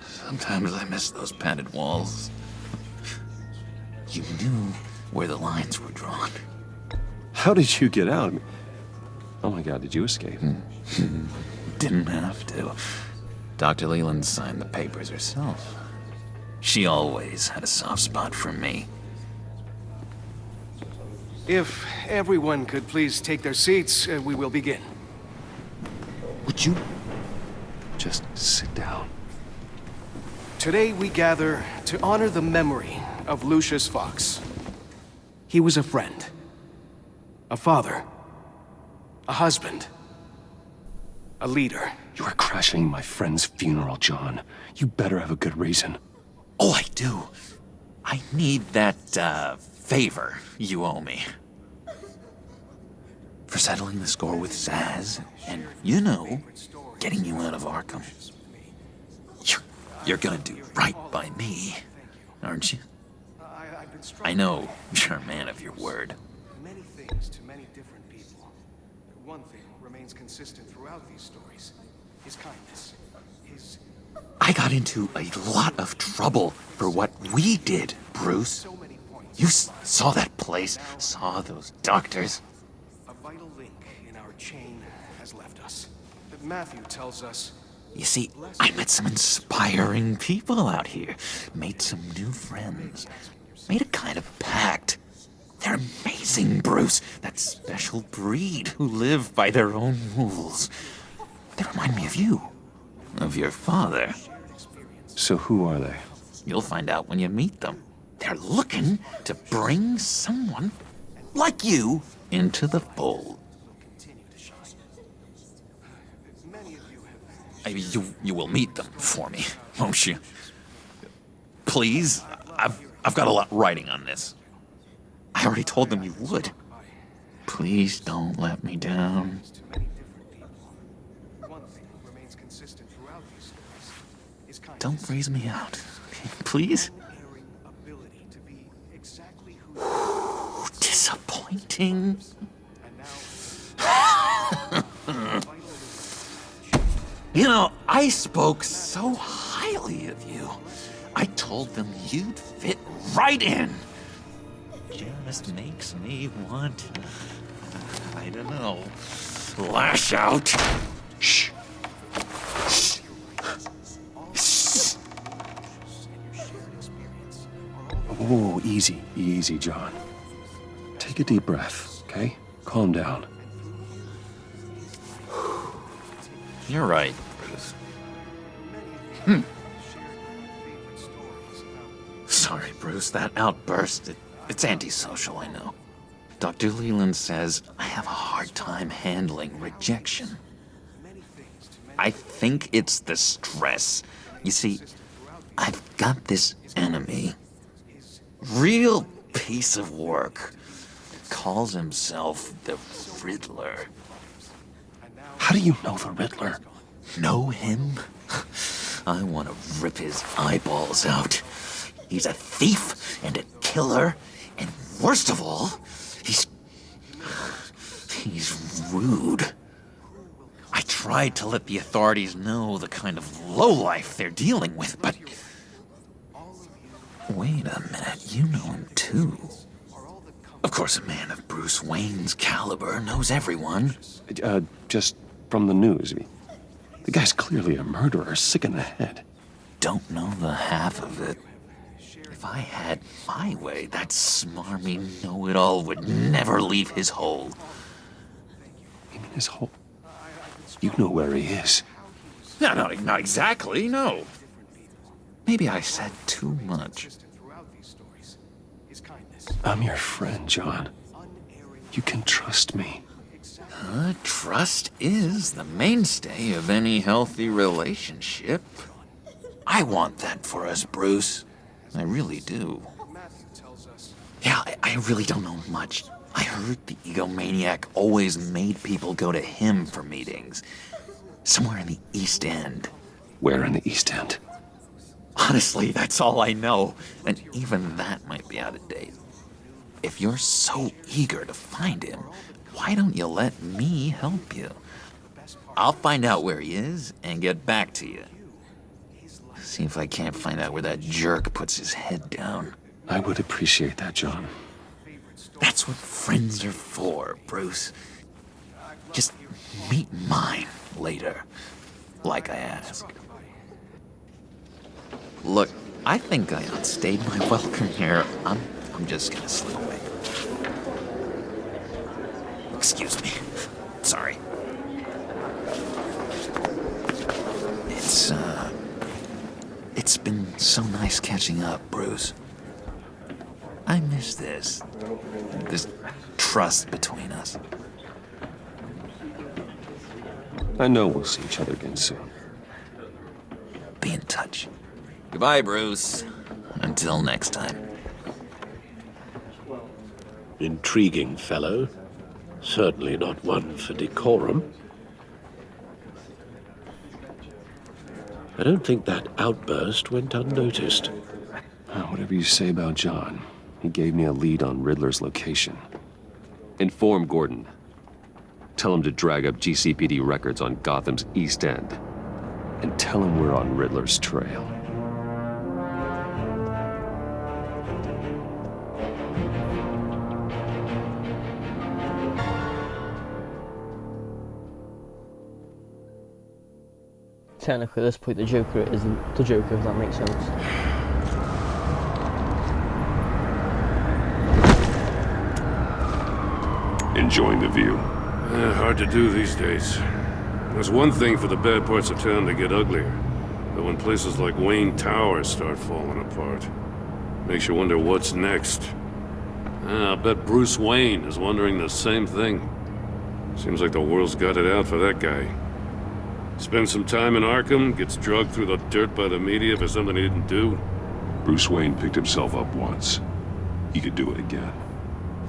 Sometimes I miss those padded walls. You knew where the lines were drawn. How did you get out? Oh my God, did you escape? Didn't have to. Dr. Leland signed the papers herself. She always had a soft spot for me. If everyone could please take their seats, we will begin. Would you just sit down? Today we gather to honor the memory of Lucius Fox. He was a friend, a father, a husband, a leader. You are crashing my friend's funeral, John. You better have a good reason. Oh, I do. I need that, favor you owe me. For settling the score with Zaz, and, you know, getting you out of Arkham. You're gonna do right by me, aren't you? I know you're a man of your word. Many things to many different people. One thing remains consistent throughout these stories. His kindness. I got into a lot of trouble for what we did, Bruce. You saw that place, saw those doctors. A vital link in our chain has left us. That Matthew tells us. You see, I met some inspiring people out here, made some new friends, made a kind of pact. They're amazing, Bruce, that special breed who live by their own rules. They remind me of you, of your father. So who are they? You'll find out when you meet them. They're looking to bring someone like you into the fold. You will meet them for me, won't you? Please, I've got a lot riding on this. I already told them you would. Please don't let me down. Don't freeze me out, please. Disappointing. You know, I spoke so highly of you. I told them you'd fit right in. Just makes me want to, I don't know, lash out. Shh. Shh. Shh. Ooh. Easy, easy, John. Take a deep breath, okay? Calm down. You're right, Bruce. Sorry, Bruce, that outburst, it's antisocial, I know. Dr. Leland says I have a hard time handling rejection. I think it's the stress. You see, I've got this enemy. Real piece of work. Calls himself the Riddler. How do you know the Riddler? Know him? I want to rip his eyeballs out. He's a thief and a killer, and worst of all, he's rude. I tried to let the authorities know the kind of lowlife they're dealing with, but... Wait a minute, you know him too. Of course, a man of Bruce Wayne's caliber knows everyone. Just from the news. The guy's clearly a murderer, sick in the head. Don't know the half of it. If I had my way, that smarmy know-it-all would never leave his hole. You mean his hole? You know where he is. No, not exactly, no. Maybe I said too much. I'm your friend, John. You can trust me. Trust is the mainstay of any healthy relationship. I want that for us, Bruce. I really do. Yeah, I really don't know much. I heard the egomaniac always made people go to him for meetings. Somewhere in the East End. Where in the East End? Honestly, that's all I know. And even that might be out of date. If you're so eager to find him, why don't you let me help you? I'll find out where he is and get back to you. See if I can't find out where that jerk puts his head down. I would appreciate that, John. That's what friends are for, Bruce. Just meet mine later, like I asked. Look, I think I outstayed my welcome here. I'm just gonna slip away. Excuse me. Sorry. It's been so nice catching up, Bruce. I miss this trust between us. I know we'll see each other again soon. Be in touch. Goodbye, Bruce. Until next time. Intriguing fellow. Certainly not one for decorum. I don't think that outburst went unnoticed. Whatever you say about John, he gave me a lead on Riddler's location. Inform Gordon. Tell him to drag up GCPD records on Gotham's East End. And tell him we're on Riddler's trail. Technically, at this point, the Joker isn't the Joker, if that makes sense. Enjoying the view. Hard to do these days. There's one thing for the bad parts of town to get uglier, but when places like Wayne Tower start falling apart, makes you wonder what's next. I'll bet Bruce Wayne is wondering the same thing. Seems like the world's got it out for that guy. Spends some time in Arkham, gets drugged through the dirt by the media for something he didn't do. Bruce Wayne picked himself up once. He could do it again.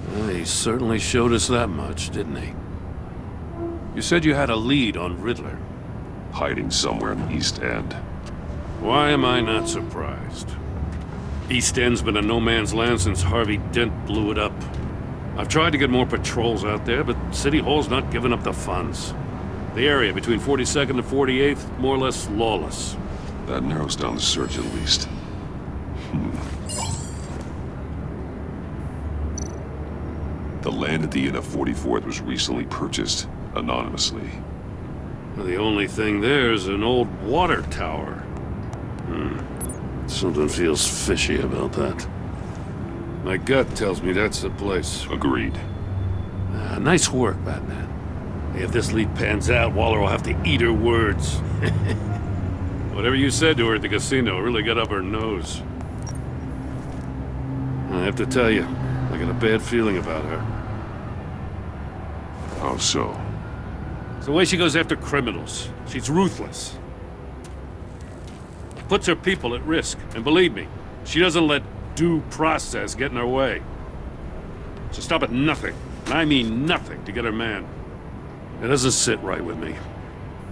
Well, he certainly showed us that much, didn't he? You said you had a lead on Riddler. Hiding somewhere in the East End. Why am I not surprised? East End's been a no-man's land since Harvey Dent blew it up. I've tried to get more patrols out there, but City Hall's not giving up the funds. The area between 42nd and 48th, more or less lawless. That narrows down the search at least. The land at the end of 44th was recently purchased, anonymously. The only thing there is an old water tower. Something feels fishy about that. My gut tells me that's the place. Agreed. Nice work, Batman. If this lead pans out, Waller will have to eat her words. Whatever you said to her at the casino really got up her nose. I have to tell you, I got a bad feeling about her. How so? It's the way she goes after criminals. She's ruthless. Puts her people at risk. And believe me, she doesn't let due process get in her way. She'll stop at nothing, and I mean nothing, to get her man. It doesn't sit right with me.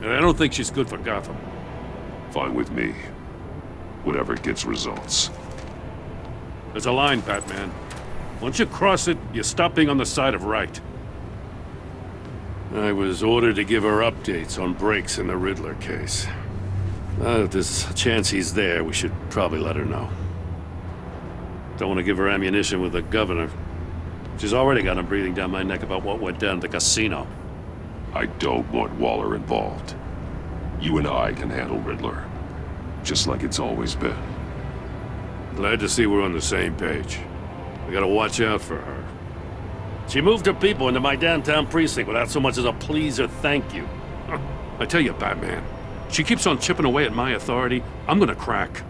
And I don't think she's good for Gotham. Fine with me. Whatever gets results. There's a line, Batman. Once you cross it, you stop being on the side of right. I was ordered to give her updates on breaks in the Riddler case. If there's a chance he's there, we should probably let her know. Don't want to give her ammunition with the governor. She's already got him breathing down my neck about what went down at the casino. I don't want Waller involved. You and I can handle Riddler. Just like it's always been. Glad to see we're on the same page. We gotta watch out for her. She moved her people into my downtown precinct without so much as a please or thank you. I tell you, Batman, she keeps on chipping away at my authority, I'm gonna crack.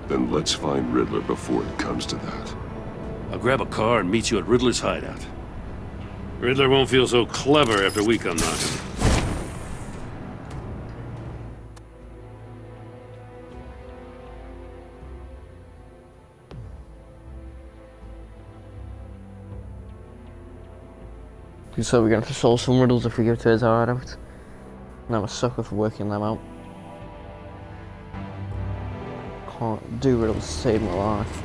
Then let's find Riddler before it comes to that. I'll grab a car and meet you at Riddler's hideout. Riddler won't feel so clever after we come knocking. So we're going to have to solve some riddles if we go to his hideout. And I'm a sucker for working them out. Can't do riddles to save my life.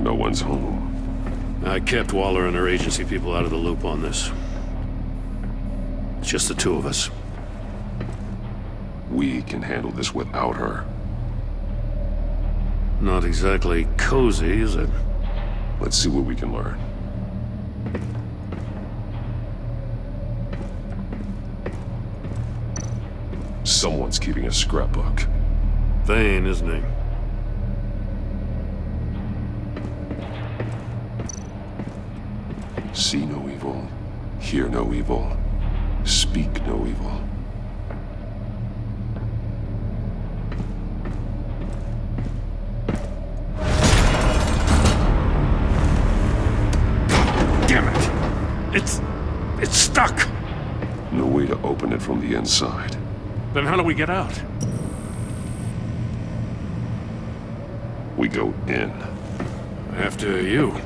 No one's home. I kept Waller and her agency people out of the loop on this. It's just the two of us. We can handle this without her. Not exactly cozy, is it? Let's see what we can learn. Someone's keeping a scrapbook. Vane, isn't he? See no evil, hear no evil, speak no evil. Damn it! It's stuck! No way to open it from the inside. Then how do we get out? We go in. After you.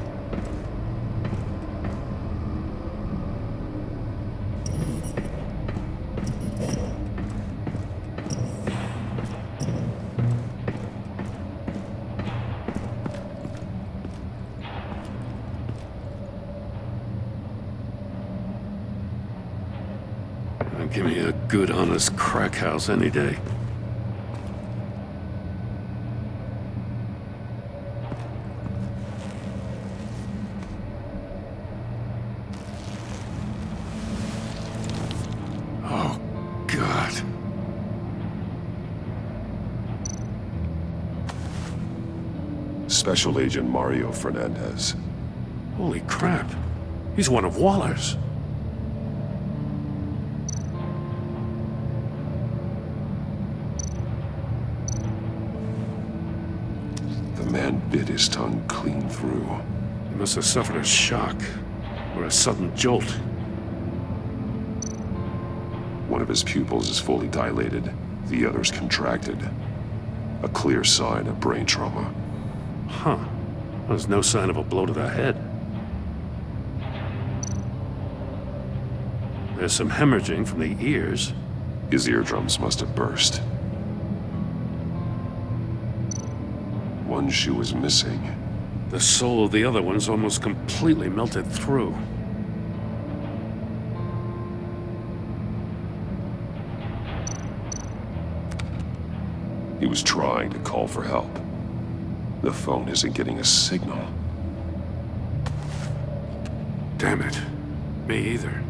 Give me a good, honest crack house any day. Oh, God. Special Agent Mario Fernandez. Holy crap. He's one of Waller's. The man bit his tongue clean through. He must have suffered a shock, or a sudden jolt. One of his pupils is fully dilated, the other's contracted. A clear sign of brain trauma. Huh. There's no sign of a blow to the head. There's some hemorrhaging from the ears. His eardrums must have burst. One shoe is missing. The sole of the other one's almost completely melted through. was trying to call for help. The phone isn't getting a signal. Damn it. Me either.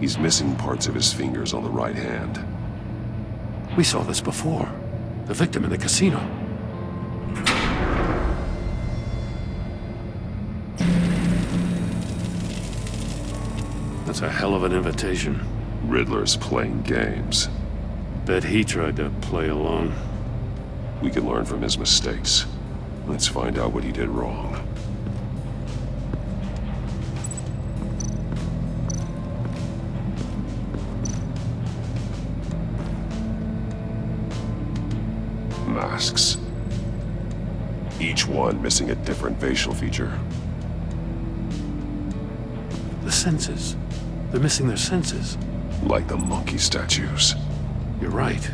He's missing parts of his fingers on the right hand. We saw this before. The victim in the casino. That's a hell of an invitation. Riddler's playing games. Bet he tried to play along. We can learn from his mistakes. Let's find out what he did wrong. Masks. Each one missing a different facial feature. The senses. They're missing their senses. Like the monkey statues. You're right.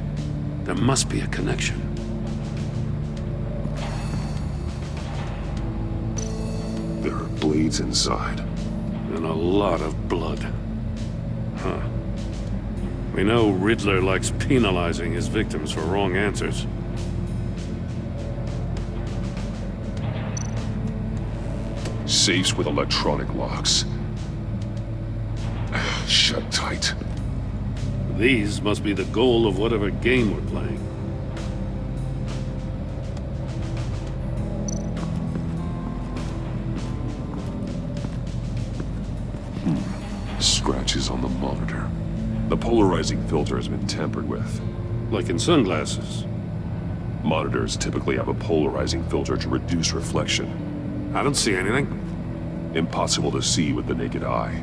There must be a connection. There are blades inside. And a lot of blood. Huh. We know Riddler likes penalizing his victims for wrong answers. Safes with electronic locks. Shut tight. These must be the goal of whatever game we're playing. Scratches on the monitor. The polarizing filter has been tampered with. Like in sunglasses. Monitors typically have a polarizing filter to reduce reflection. I don't see anything. Impossible to see with the naked eye.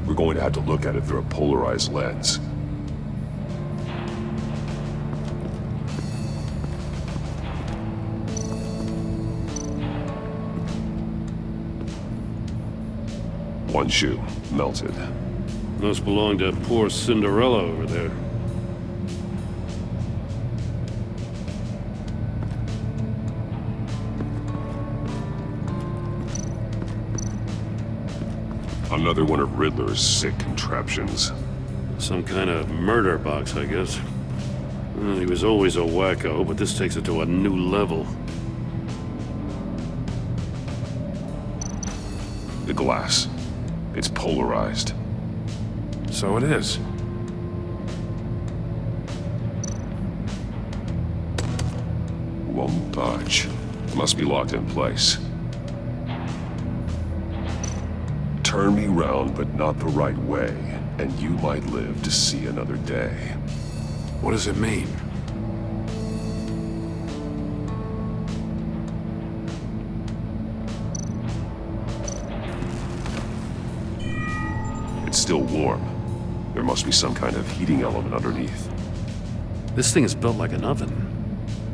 We're going to have to look at it through a polarized lens. One shoe, melted. Must belong to poor Cinderella over there. Another one of Riddler's sick contraptions. Some kind of murder box, I guess. Well, he was always a wacko, but this takes it to a new level. The glass. It's polarized. So it is. Won't budge. Must be locked in place. Turn me round, but not the right way, and you might live to see another day. What does it mean? It's still warm. There must be some kind of heating element underneath. This thing is built like an oven.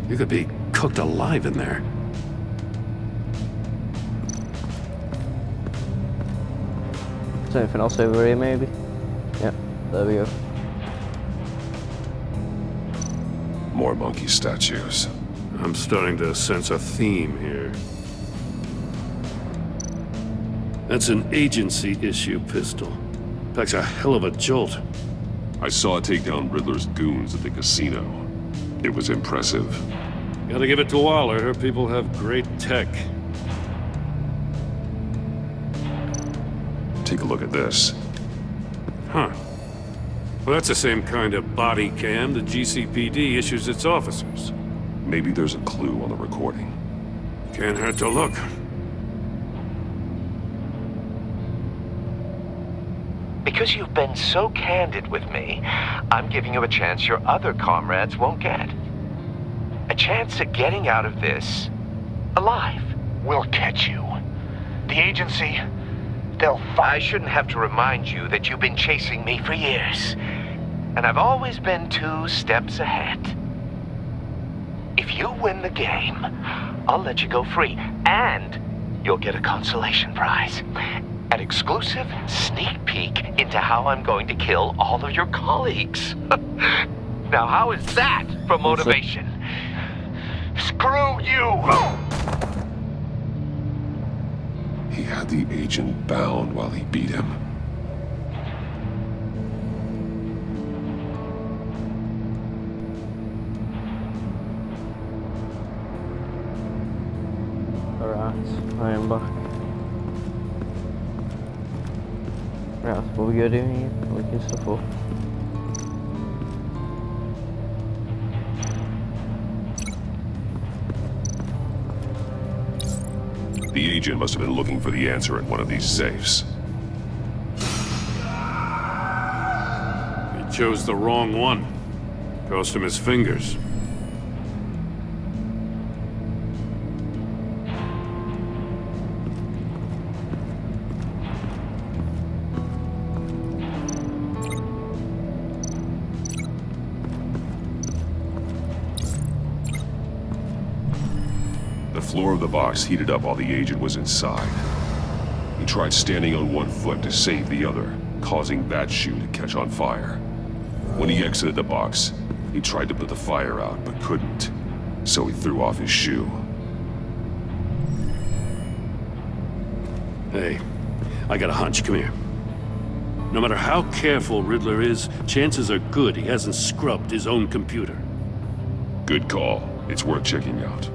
You could be cooked alive in there. Is there anything else over here, maybe? Yep, there we go. More monkey statues. I'm starting to sense a theme here. That's an agency-issue pistol. Packs a hell of a jolt. I saw it take down Riddler's goons at the casino. It was impressive. Gotta give it to Waller. Her people have great tech. Take a look at this. Huh. Well, that's the same kind of body cam the GCPD issues its officers. Maybe there's a clue on the recording. Can't hurt to look. Because you've been so candid with me, I'm giving you a chance your other comrades won't get. A chance at getting out of this alive. We'll catch you. The agency, they'll I shouldn't have to remind you that you've been chasing me for years. And I've always been 2 steps ahead. If you win the game, I'll let you go free. And you'll get a consolation prize. An exclusive sneak peek into how I'm going to kill all of your colleagues. Now, how is that for motivation? Screw you! He had the agent bound while he beat him. Right, I am back. Right, what we gonna do here? Looking stuff up. The agent must have been looking for the answer in one of these safes. He chose the wrong one. Cost him his fingers. The floor of the box heated up while the agent was inside. He tried standing on one foot to save the other, causing that shoe to catch on fire. When he exited the box, he tried to put the fire out, but couldn't, so he threw off his shoe. Hey, I got a hunch. Come here. No matter how careful Riddler is, chances are good he hasn't scrubbed his own computer. Good call. It's worth checking out.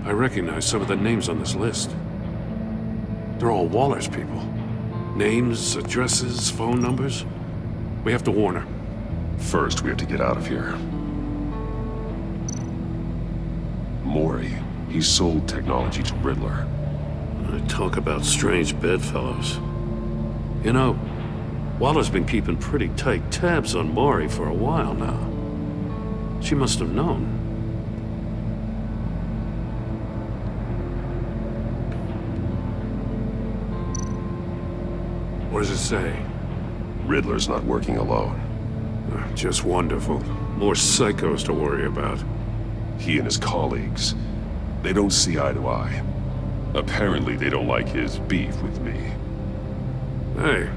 I recognize some of the names on this list. They're all Waller's people. Names, addresses, phone numbers. We have to warn her. First, we have to get out of here. Mori, he sold technology to Riddler. Talk about strange bedfellows. You know, Waller's been keeping pretty tight tabs on Mori for a while now. She must have known. What does it say? Riddler's not working alone. Just wonderful. More psychos to worry about. He and his colleagues, they don't see eye to eye. Apparently, they don't like his beef with me. Hey,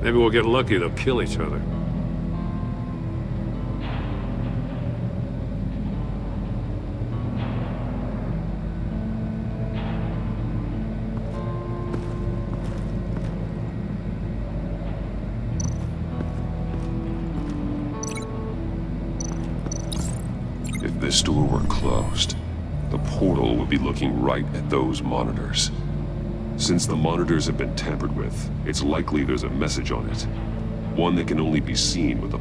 maybe we'll get lucky. They'll kill each other. If this door were closed, the portal would be looking right at those monitors. Since the monitors have been tampered with, it's likely there's a message on it. One that can only be seen with a